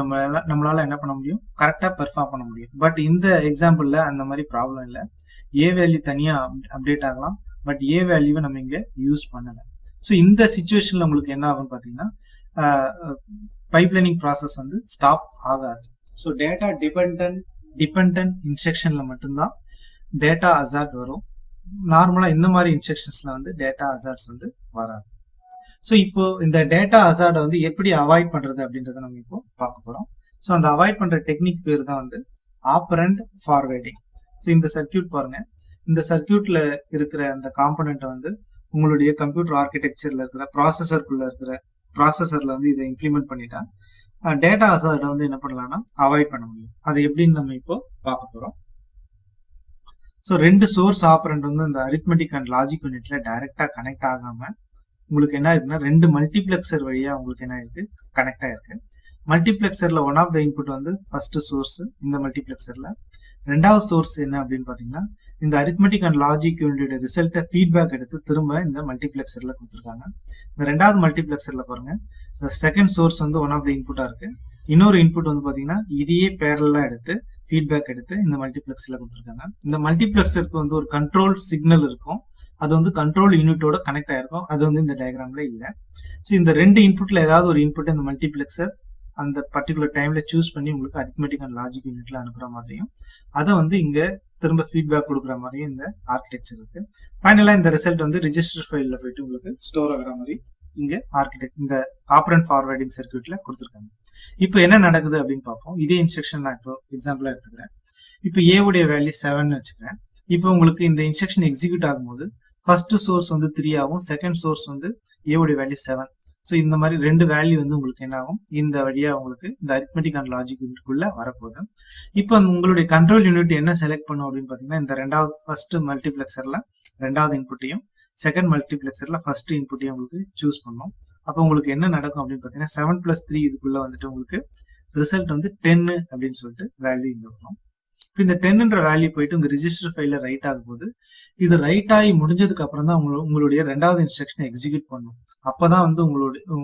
நம்மளால என்ன பண்ண முடியும், கரெக்டா பெர்ஃபார்ம் பண்ண முடியும். பட் இந்த எக்ஸாம்பிள்ல அந்த மாதிரி ப்ராப்ளம் இல்லை. ஏ வேல்யூ தனியா அப்டேட் ஆகலாம், பட் ஏ வேல்யூவை நம்ம இங்க யூஸ் பண்ணல. ஸோ இந்த சிச்சுவேஷன்ல உங்களுக்கு என்ன ஆகும்னு பாத்தீங்கன்னா பைப்லைனிங் ப்ராசஸ் வந்து ஸ்டாப் ஆகாது. ஸோ டேட்டா டிபெண்டன்ட் இன்ஸ்ட்ரக்ஷன்ல மட்டும்தான் டேட்டா ஹசார்ட் வரும். நார்மலா இந்த மாதிரி இன்ஸ்ட்ரக்ஷன்ஸ்ல வந்து டேட்டா ஹசார்ட்ஸ் வந்து வராது. ஸோ இப்போ இந்த டேட்டா ஹசார்டை வந்து எப்படி அவாய்ட் பண்றது அப்படின்றத நம்ம இப்போ பார்க்க போறோம். ஸோ அந்த அவாய்ட் பண்ற டெக்னிக் பேர் தான் வந்து ஆப்பரண்ட் ஃபார்வேர்டிங். ஸோ இந்த சர்க்கியூட் பாருங்க, இந்த சர்க்கியூட்ல இருக்கிற அந்த காம்பனண்ட் வந்து உங்களுடைய கம்ப்யூட்டர் ஆர்கிடெக்சர்ல இருக்கிற ப்ராசஸர்ல வந்து இதை இம்ப்ளிமெண்ட் பண்ணிட்டா டேட்டா ஹசார்டை வந்து என்ன பண்ணலாம்னா அவாய்ட் பண்ண முடியும். அது எப்படின்னு நம்ம இப்போ பார்க்க போறோம். ஸோ ரெண்டு சோர்ஸ் ஆப்பரண்ட் வந்து இந்த அரித்மெட்டிக் அண்ட் லாஜிக் யூனிட்ல டைரக்டா கனெக்ட் ஆகாம உங்களுக்கு என்ன இருக்குன்னா ரெண்டு மல்டிபிளெக்சர் வழியா உங்களுக்கு என்ன இருக்கு, கனெக்ட் ஆயிருக்கு. மல்டிபிளெக்சர்ல ஒன் ஆஃப் த இன்புட் வந்து ஃபர்ஸ்ட் சோர்ஸ், இந்த மல்டிபிளெக்சர்ல ரெண்டாவது சோர்ஸ் என்ன அப்படின்னு பாத்தீங்கன்னா இந்த அரித்மெட்டிக் அண்ட் லாஜிக் யூனிட்டோட ரிசல்ட்டை ஃபீட்பேக் எடுத்து திரும்ப இந்த மல்டிபிளெக்சர்ல கொடுத்துருக்காங்க. இந்த ரெண்டாவது மல்டிபிளெக்சர்ல பாருங்க, செகண்ட் சோர்ஸ் வந்து ஒன் ஆஃப் த இன்புட்டா இருக்கு. இன்னொரு இன்புட் வந்து பாத்தீங்கன்னா இதையே பேரலா எடுத்து ஃபீட்பேக் எடுத்து இந்த மல்டிபிளெக்சர்ல கொடுத்துருக்காங்க. இந்த மல்டிபிளெக்சருக்கு வந்து ஒரு கண்ட்ரோல் சிக்னல் இருக்கும், அது வந்து கண்ட்ரோல் யூனிட்டோட கனெக்ட் ஆயிருக்கும். அது வந்து இந்த டயக்ராம்ல இல்ல. ஸோ இந்த ரெண்டு இன்புட்ல ஏதாவது ஒரு இன்புட் இந்த மல்டிபிளெக்சர் அந்த பர்டிகுலர் டைம்ல சூஸ் பண்ணி உங்களுக்கு அரித்மெட்டிக் அண்ட் லாஜிக் யூனிட்ல அனுப்புற மாதிரியும் அதை வந்து இங்க திரும்ப ஃபீட்பேக் கொடுக்குற மாதிரியும் இந்த ஆர்கிடெக்சர் இருக்கு. ஃபைனலா இந்த ரிசல்ட் வந்து ரிஜிஸ்டர் ஃபைல்ல போயிட்டு உங்களுக்கு ஸ்டோர் ஆகிற மாதிரி இங்க இந்த ஆப்பரண்ட் ஃபார்வர்டிங் சர்க்கியூட்ல கொடுத்துருக்காங்க. இப்போ என்ன நடக்குது அப்படின்னு பார்ப்போம். இதே இன்ஸ்ட்ரக்ஷன் நான் இப்போ எக்ஸாம்பிளா எடுத்துக்கிறேன். இப்போ ஏ உடைய வேல்யூ 7 வச்சுக்கிறேன். இப்போ உங்களுக்கு இந்த இன்ஸ்ட்ரக்ஷன் எக்ஸிக்யூட் ஆகும்போது ஃபர்ஸ்ட் சோர்ஸ் வந்து 3 ஆகும், செகண்ட் சோர்ஸ் வந்து ஏ உடைய வேல்யூ 7. ஸோ இந்த மாதிரி ரெண்டு வேல்யூ வந்து உங்களுக்கு என்ன ஆகும், இந்த வழியா உங்களுக்கு இந்த அரித்மெட்டிக் அண்ட் லாஜிக் யூனிட்குள்ள வரப்போகுது. இப்போ உங்களுடைய கண்ட்ரோல் யூனிட் என்ன செலக்ட் பண்ணும் அப்படின்னு பாத்தீங்கன்னா இந்த ரெண்டாவது ஃபர்ஸ்ட் மல்டிபிளெக்சர்ல ரெண்டாவது இன்புட்டையும் செகண்ட் மல்டிபிளெக்சர்ல ஃபர்ஸ்ட் இன்புட்டையும் உங்களுக்கு சூஸ் பண்ணும். அப்போ உங்களுக்கு என்ன நடக்கும் அப்படின்னு பாத்தீங்கன்னா 7+3 இதுக்குள்ள வந்துட்டு உங்களுக்கு ரிசல்ட் வந்து 10 அப்படின்னு சொல்லிட்டு வேல்யூ இங்க வரும். இப்போ இந்த 10ன்ற வேல்யூ போயிட்டு உங்க ரிஜிஸ்டர் ஃபைல்ல ரைட் ஆகும் போது இது ரைட் ஆகி முடிஞ்சதுக்கு அப்புறம் தான் உங்களுடைய ரெண்டாவது இன்ஸ்ட்ரக்ஷனை எக்ஸிக்யூட் பண்ணும். அப்பதான் வந்து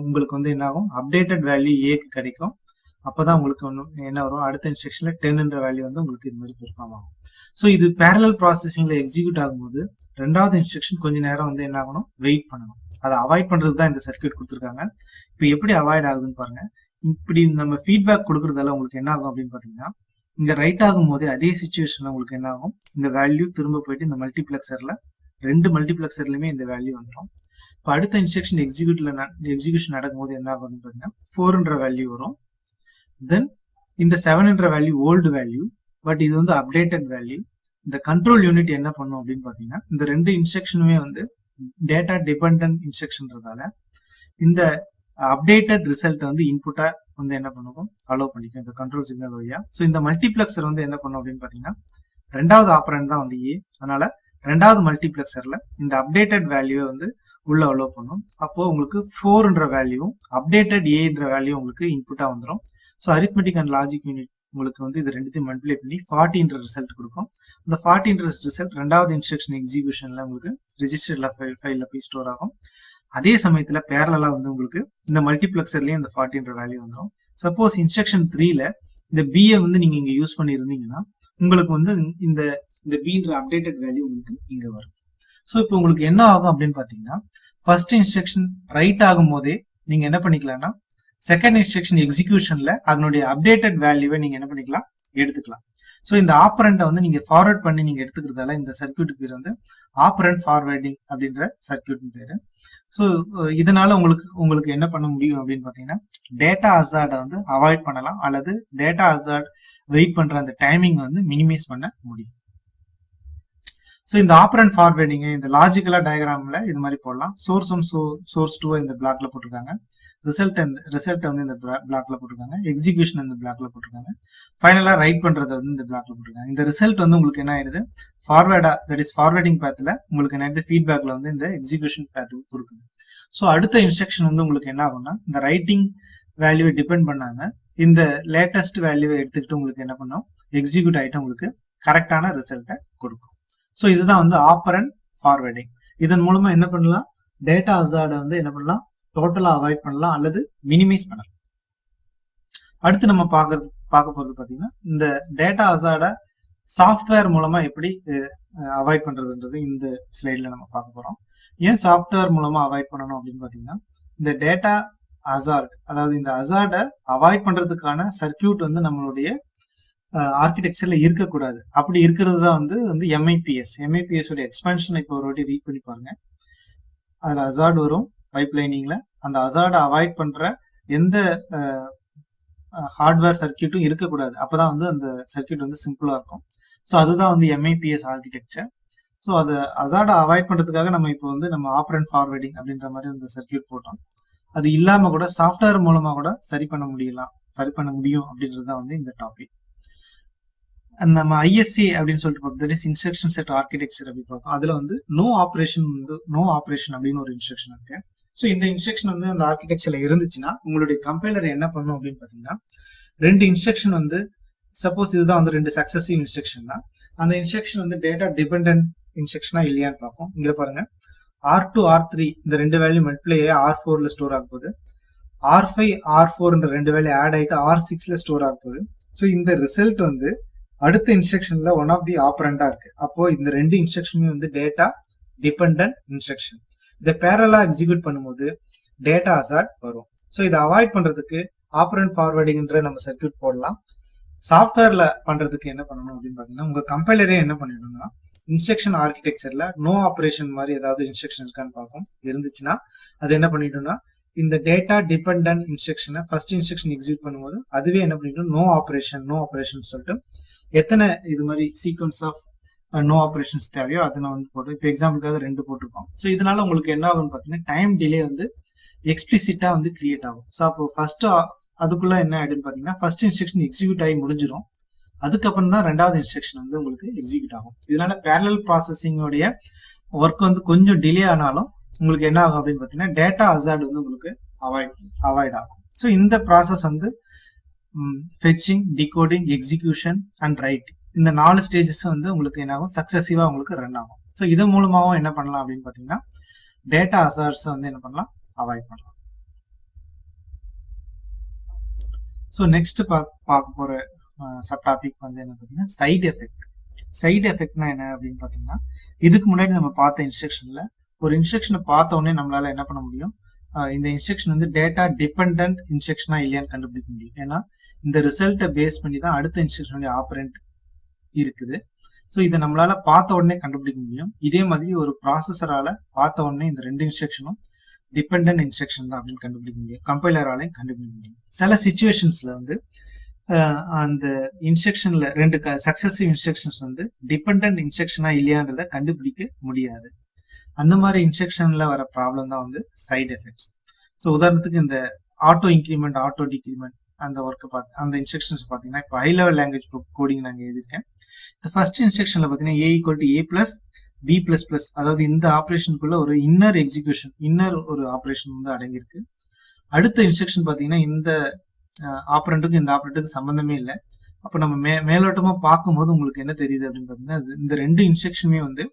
உங்களுக்கு வந்து என்ன ஆகும், அப்டேட்டட் வேல்யூ ஏக்கு கிடைக்கும். அப்பதான் உங்களுக்கு என்ன வரும், அடுத்த இன்ஸ்ட்ரக்ஷன்ல 10ன்ற வேல்யூ வந்து உங்களுக்கு இது மாதிரி பெர்ஃபார்ம் ஆகும். ஸோ இது பேரலல் ப்ராசஸிங்ல எக்ஸிக்யூட் ஆகும்போது ரெண்டாவது இன்ஸ்ட்ரக்ஷன் கொஞ்ச நேரம் வந்து என்ன ஆகணும், வெயிட் பண்ணணும். அதை அவாய்ட் பண்றதுக்கு தான் இந்த சர்க்கியூட் கொடுத்துருக்காங்க. இப்போ எப்படி அவாய்ட் ஆகுதுன்னு பாருங்க. இப்படி நம்ம ஃபீட்பேக் கொடுக்கறதால உங்களுக்கு என்ன ஆகும் அப்படின்னு பாத்தீங்கன்னா இங்க ரைட் ஆகும் போதே அதே சிச்சுவேஷன்ல உங்களுக்கு என்ன ஆகும், இந்த வேல்யூ திரும்ப போயிட்டு இந்த மல்டிபிளெக்சர்ல ரெண்டு மல்டிபிளெக்சர்லயுமே இந்த வேல்யூ வந்துடும். இப்போ அடுத்த இன்ஸ்ட்ரக்ஷன் எக்ஸிகியூஷன் நடக்கும் போது என்ன ஆகும் பாத்தீங்கன்னா 4ன்ற வேல்யூ வரும். தென் இந்த 7ன்ற வேல்யூ ஓல்டு வேல்யூ, பட் இது வந்து அப்டேட்டட் வேல்யூ. இந்த கண்ட்ரோல் யூனிட் என்ன பண்ணும் அப்படின்னு பாத்தீங்கன்னா இந்த ரெண்டு இன்ஸ்ட்ரக்ஷனுமே வந்து டேட்டா டிபெண்டன்ட் இன்ஸ்ட்ரக்ஷன்றதால இந்த அப்டேட்டட் ரிசல்ட் வந்து இன்புட்டா வந்து என்ன பண்ணுவோம், அலோவ் பண்ணிக்கும் இந்த கண்ட்ரோல் சிக்னல் வழியா. ஸோ இந்த மல்டிபிளெக்சர் வந்து என்ன பண்ணும் அப்படின்னு பாத்தீங்கன்னா ரெண்டாவது ஆப்பரண்ட் தான் வந்து ஏ, அதனால ரெண்டாவது மல்டிபிளெக்சர்ல இந்த அப்டேட்டட் வேல்யூவை வந்து உள்ள அலோவ் பண்ணும். அப்போ உங்களுக்கு 4ன்ற வேல்யூவும் அப்டேட்டட் ஏன்ற வேல்யூ உங்களுக்கு இன்புட்டா வந்துடும். So arithmetic and logic unit உங்களுக்கு வந்து இது ரெண்டுத்தையும் மல்டிப்ளை பண்ணி 40ன்ற ரிசல்ட் கொடுக்கும். அந்த 40ன்ற ரிசல்ட் ரெண்டாவது இன்ஸ்ட்ரக்ஷன் எக்ஸிகியூஷன்ல உங்களுக்கு ரிஜிஸ்டர்ல ஃபைல்ல போய் ஸ்டோர் ஆகும். அதே சமயத்துல பேரலா வந்து உங்களுக்கு இந்த மல்டிபிளெக்சர்லயே இந்த 40ன்ற வேல்யூ வந்துடும். சப்போஸ் இன்ஸ்ட்ரக்ஷன் 3ல இந்த பிஏ வந்து நீங்க இங்க யூஸ் பண்ணி இருந்தீங்கன்னா உங்களுக்கு வந்து இந்த பின்ற அப்டேட்டட் வேல்யூ உங்களுக்கு இங்க வரும். ஸோ இப்போ உங்களுக்கு என்ன ஆகும் அப்படின்னு பாத்தீங்கன்னா ஃபர்ஸ்ட் இன்ஸ்ட்ரக்ஷன் ரைட் ஆகும் போதே நீங்க என்ன பண்ணிக்கலாம்னா செகண்ட் இன்ஸ்ட்ரக்ஷன் எக்ஸிகியூஷன்ல அதனுடைய அப்டேட்டட் வேல்யூவை நீங்க என்ன பண்ணிக்கலாம், எடுத்துக்கலாம். ஸோ இந்த ஆப்பரண்ட்டை வந்து நீங்க ஃபார்வர்ட் பண்ணி நீங்க எடுத்துக்கிறதால இந்த சர்க்கியூட் பேர் வந்து ஆப்பரண்ட் ஃபார்வர்டிங் அப்படின்ற சர்க்கியூட் பேரு. ஸோ இதனால உங்களுக்கு என்ன பண்ண முடியும் அப்படின்னு பாத்தீங்கன்னா டேட்டா ஹசார்டை வந்து அவாய்ட் பண்ணலாம், அல்லது டேட்டா ஹசார்ட் வெயிட் பண்ற அந்த டைமிங் வந்து மினிமைஸ் பண்ண முடியும். ஸோ இந்த ஆப்பரண்ட் ஃபார்வர்டிங் இந்த லாஜிக்கலா டயக்ராம்ல இது மாதிரி போடலாம். சோர்ஸ் 1 சோர்ஸ் 2 இந்த பிளாக்ல போட்டிருக்காங்க, ரிசல்ட் வந்து இந்த பிளாக்ல போட்டிருக்காங்க, எக்ஸிகியூஷன் இந்த பிளாக்ல போட்டிருக்காங்க, ஃபைனலா ரைட் பண்றது வந்து இந்த பிளாக்ல போட்டிருக்காங்க. இந்த ரிசல்ட் வந்து உங்களுக்கு என்ன ஆயிடுது, ஃபார்வர்டா தட் இஸ் ஃபார்வர்டிங் பேத்ல உங்களுக்கு என்ன ஆயிடுது, ஃபீட்பேக்ல வந்து இந்த எக்ஸிகியூஷன் பேத்துக்கு கொடுக்குது. ஸோ அடுத்த இன்ஸ்ட்ரக்ஷன் வந்து உங்களுக்கு என்ன ஆகும்னா இந்த ரைட்டிங் வேல்யூவை டிபெண்ட் பண்ணாம இந்த லேட்டஸ்ட் வேல்யூவை எடுத்துக்கிட்டு உங்களுக்கு என்ன பண்ணும், எக்ஸிக்யூட் ஆயிட்டு உங்களுக்கு கரெக்டான ரிசல்ட்டை கொடுக்கும். ஸோ இதுதான் வந்து ஆப்பரண்ட் ஃபார்வேர்டிங். இதன் மூலமா என்ன பண்ணலாம், டேட்டா ஹசார்டை வந்து என்ன பண்ணலாம், டோட்டலா அவாய்ட் பண்ணலாம் அல்லது மினிமைஸ் பண்ணலாம். அடுத்து நம்ம பார்க்க போறது பாத்தீங்கன்னா இந்த டேட்டா ஹசார்டை சாஃப்ட்வேர் மூலமா எப்படி அவாய்ட் பண்றதுன்றது இந்த ஸ்லைட்ல நம்ம பார்க்க போறோம். ஏன் சாஃப்ட்வேர் மூலமா அவாய்ட் பண்ணணும் அப்படின்னு பாத்தீங்கன்னா, இந்த டேட்டா ஹசார்ட், அதாவது இந்த ஹசார்டை அவாய்ட் பண்றதுக்கான சர்க்கியூட் வந்து நம்மளுடைய ஆர்கிடெக்சர்ல இருக்கக்கூடாது. அப்படி இருக்கிறது தான் வந்து எம்ஐபிஎஸ் உடைய எக்ஸ்பான்ஷன் இப்போ ஒரு வாட்டி ரீட் பண்ணி பாருங்க. அதுல ஹசார்ட் வரும் பைப்லைனிங்ல. அந்த ஹசார்டை அவாய்ட் பண்ற எந்த ஹார்ட்வேர் சர்க்கியூட்டும் இருக்கக்கூடாது. அப்பதான் வந்து அந்த சர்க்கியூட் வந்து சிம்பிளா இருக்கும். ஸோ அதுதான் வந்து எம்ஐபிஎஸ் ஆர்கிடெக்சர். ஸோ அதை ஹசார்டை அவாய்ட் பண்றதுக்காக நம்ம இப்போ வந்து நம்ம ஆப்பரண்ட் ஃபார்வேர்டிங் அப்படின்ற மாதிரி இந்த சர்க்கியூட் போட்டோம். அது இல்லாம கூட சாஃப்ட்வேர் மூலமா கூட சரி பண்ண முடியும் அப்படின்றது தான் வந்து இந்த டாபிக். நம்ம ஐஎஸ்சி அப்படின்னு சொல்லிட்டு பார்த்தோம், that is instruction set architecture அப்படின்னு பார்த்தோம். அதுல வந்து நோ ஆப்ரேஷன் அப்படின்னு ஒரு இன்ஸ்ட்ரக்ஷன் இருக்கு. ஸோ இந்த இன்ஸ்ட்ரக்ஷன் வந்து அந்த ஆர்கிடெக்சர்ல இருந்துச்சுன்னா உங்களுடைய கம்பைலர் என்ன பண்ணும் அப்படின்னு பாத்தீங்கன்னா, ரெண்டு இன்ஸ்ட்ரக்ஷன் வந்து சப்போஸ் இதுதான் வந்து ரெண்டு சக்சஸிவ் இன்ஸ்ட்ரக்ஷன் தான், அந்த இன்ஸ்ட்ரக்ஷன் வந்து டேட்டா டிபெண்டன்ட் இன்ஸ்ட்ரக்ஷனா இல்லையான்னு பார்ப்போம். இங்க பாருங்க, R2 R3 இந்த ரெண்டு வேல்யூ மல்டிப்ளை R4ல ஸ்டோர் ஆக போகுது, R5 R4 ரெண்டு வேல்யூ ஆட் ஆயிட்டு R6ல ஸ்டோர் ஆக போகுது. ஸோ இந்த ரிசல்ட் வந்து அடுத்த இன்ஸ்ட்ரக்ஷன்ல ஒன் ஆஃப் தி ஆப்பரண்டா இருக்கு. அப்போ இந்த ரெண்டு இன்ஸ்ட்ரக்ஷனுமே வந்து டேட்டா டிபெண்டன்ட் இன்ஸ்ட்ரக்ஷன். இதை பேரலா எக்ஸிக்யூட் பண்ணும்போது டேட்டா ஹசார்ட் வரும். ஸோ இதை அவாய்ட் பண்றதுக்கு ஆப்பரண்ட் ஃபார்வர்டிங்ன்ற நம்ம சர்க்கியூட் போடலாம். சாஃப்ட்வேர்ல பண்றதுக்கு என்ன பண்ணணும் அப்படின்னு பாத்தீங்கன்னா, உங்க கம்பைலரே என்ன பண்ணிடும்னா, இன்ஸ்ட்ரக்ஷன் ஆர்கிடெக்சர்ல நோ ஆப்ரேஷன் மாதிரி ஏதாவது இன்ஸ்ட்ரக்ஷன் இருக்கான்னு பார்க்கும். இருந்துச்சுன்னா அது என்ன பண்ணிட்டோம்னா, இந்த டேட்டா டிபெண்டன்ட் இன்ஸ்ட்ரக்ஷனை ஃபர்ஸ்ட் இன்ஸ்ட்ரக்ஷன் எக்ஸிக்யூட் பண்ணும்போது அதுவே என்ன பண்ணிட்டோம், நோ ஆப்ரேஷன் சொல்லிட்டு எத்தனை இது மாதிரி சீக்வன்ஸ் ஆஃப் நோ ஆப்ரேஷன்ஸ் தேவையோ அதை நான் வந்து போட்டோம். இப்போ எக்ஸாம்பிளுக்காக 2 போட்டிருக்கோம். ஸோ இதனால உங்களுக்கு என்ன ஆகும்னு பார்த்தீங்கன்னா, டைம் டிலே வந்து எக்ஸ்பிளிசிட்டா வந்து கிரியேட் ஆகும். ஸோ அப்போ ஃபர்ஸ்ட் அதுக்குள்ள என்ன ஆயிடுன்னு பார்த்தீங்கன்னா, ஃபர்ஸ்ட் இன்ஸ்ட்ரக்ஷன் எக்ஸிக்யூட் ஆகி முடிஞ்சிடும். அதுக்கப்புறம் தான் ரெண்டாவது இன்ஸ்ட்ரக்ஷன் வந்து உங்களுக்கு எக்ஸிக்யூட் ஆகும். இதனால பேரலல் ப்ராசஸிங்கோடைய ஒர்க் வந்து கொஞ்சம் டிலே ஆனாலும் உங்களுக்கு என்ன ஆகும் அப்படின்னு பார்த்தீங்கன்னா, டேட்டா ஹசார்ட் வந்து உங்களுக்கு அவாய்ட் ஆகும். ஸோ இந்த ப்ராசஸ் வந்து fetching, decoding, execution and writing, இந்த 4 ஸ்டேஜஸ் வந்து உங்களுக்கு என்ன ஆகும், சக்சஸிவா உங்களுக்கு ரன் ஆகும். ஸோ இது மூலமாவும் என்ன பண்ணலாம் அப்படின்னு பார்த்தீங்கன்னா, டேட்டா ஹசார்ட்ஸ் வந்து என்ன பண்ணலாம், அவாய்ட் பண்ணலாம். ஸோ நெக்ஸ்ட் பார்க்க போற சப் டாபிக் வந்து என்ன பார்த்தீங்கன்னா, சைடு எஃபெக்ட். சைடு எஃபெக்ட்னா என்ன அப்படின்னு பார்த்தீங்கன்னா, இதுக்கு முன்னாடி நம்ம பார்த்த இன்ஸ்ட்ரக்ஷன்ல ஒரு இன்ஸ்ட்ரக்ஷனை பார்த்த உடனே நம்மளால என்ன பண்ண முடியும், இந்த இன்ஸ்ட்ரக்ஷன் வந்து டேட்டா டிபெண்டன்ட் இன்ஸ்ட்ரக்ஷனா இல்லையான்னு கண்டுபிடிக்க முடியும். ஏன்னா இந்த ரிசல்ட்டை பேஸ் பண்ணி தான் அடுத்த இன்ஸ்ட்ரக்ஷனுடைய ஆப்பரண்ட் இருக்குது. ஸோ இதை நம்மளால பார்த்த உடனே கண்டுபிடிக்க முடியும். இதே மாதிரி ஒரு ப்ராசஸரால பார்த்த உடனே இந்த ரெண்டு இன்ஸ்ட்ரக்ஷனும் டிபெண்டன்ட் இன்ஸ்ட்ரக்ஷன் தான் அப்படின்னு கண்டுபிடிக்க முடியும், கம்பைலராலையும் கண்டுபிடிக்க முடியும். சில சிச்சுவேஷன்ஸ்ல வந்து அந்த இன்ஸ்ட்ரக்ஷன்ல ரெண்டு சக்சஸிவ் இன்ஸ்ட்ரக்ஷன்ஸ் வந்து டிபெண்டன்ட் இன்ஸ்ட்ரக்ஷனா இல்லையான்றத கண்டுபிடிக்க முடியாது. அந்த மாதிரி இன்ஸ்ட்ரக்ஷன்ல வர ப்ராப்ளம் தான் வந்து சைடு எஃபெக்ட்ஸ். ஸோ உதாரணத்துக்கு இந்த ஆட்டோ இன்க்ரிமெண்ட், ஆட்டோ டிக்ரிமெண்ட் அந்த ஒர்க்கை பார்த்து அந்த இன்ஸ்ட்ரக்ஷன்ஸ் பார்த்தீங்கன்னா, இப்போ ஹை லெவல் லாங்குவேஜ் கோடிங் நாங்கள் எழுதியிருக்கேன். இந்த ஃபர்ஸ்ட் இன்ஸ்ட்ரக்ஷன்ல பார்த்தீங்கன்னா A=A+B++, அதாவது இந்த ஆப்ரேஷனுக்குள்ள ஒரு இன்னர் ஒரு ஆப்ரேஷன் வந்து அடங்கியிருக்கு. அடுத்த இன்ஸ்ட்ரக்ஷன் பார்த்தீங்கன்னா, இந்த ஆப்பரண்ட்டுக்கும் இந்த ஆப்பரண்ட்டுக்கும் சம்பந்தமே இல்லை. அப்போ நம்ம மேலோட்டமா பார்க்கும்போது உங்களுக்கு என்ன தெரியுது அப்படின்னு பார்த்தீங்கன்னா, இந்த ரெண்டு இன்ஸ்ட்ரக்ஷனுமே வந்து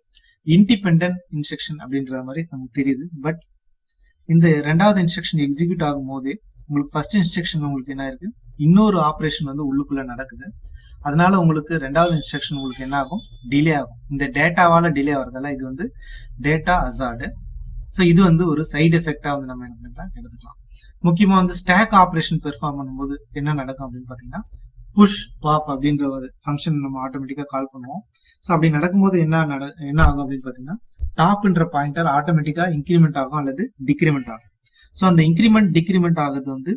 இண்டிபெண்டன்ட் இன்ஸ்ட்ரக்ஷன் அப்படின்ற மாதிரி நமக்கு தெரியுது. பட் இந்த ரெண்டாவது இன்ஸ்ட்ரக்ஷன் எக்ஸிக்யூட் ஆகும் போது உங்களுக்கு ஃபர்ஸ்ட் இன்ஸ்ட்ரக்ஷன் உங்களுக்கு என்ன இருக்கு, இன்னொரு ஆப்ரேஷன் வந்து உள்ளுக்குள்ள நடக்குது. அதனால உங்களுக்கு ரெண்டாவது இன்ஸ்ட்ரக்ஷன் உங்களுக்கு என்ன ஆகும், டிலே ஆகும். இந்த டேட்டாவால டிலே ஆகிறதால இது வந்து டேட்டா ஹசார்டு. ஸோ இது வந்து ஒரு சைடு எஃபெக்டா வந்து நம்ம என்ன பண்ணலாம் எடுத்துக்கலாம். முக்கியமா வந்து ஸ்டாக் ஆப்ரேஷன் பெர்ஃபார்ம் பண்ணும்போது என்ன நடக்கும் அப்படின்னு பாத்தீங்கன்னா, புஷ் பாப் அப்படின்ற ஒரு ஃபங்க்ஷன் நம்ம ஆட்டோமேட்டிக்கா கால் பண்ணுவோம். ஸோ அப்படி நடக்கும்போது என்ன ஆகும் அப்படின்னு பாத்தீங்கன்னா, டாப்ன்ற பாயிண்டர் ஆட்டோமேட்டிக்கா இன்க்ரிமெண்ட் ஆகும் அல்லது டிக்ரிமெண்ட் ஆகும். ஸோ அந்த இன்க்ரிமெண்ட் டிக்ரிமெண்ட் ஆகுது வந்து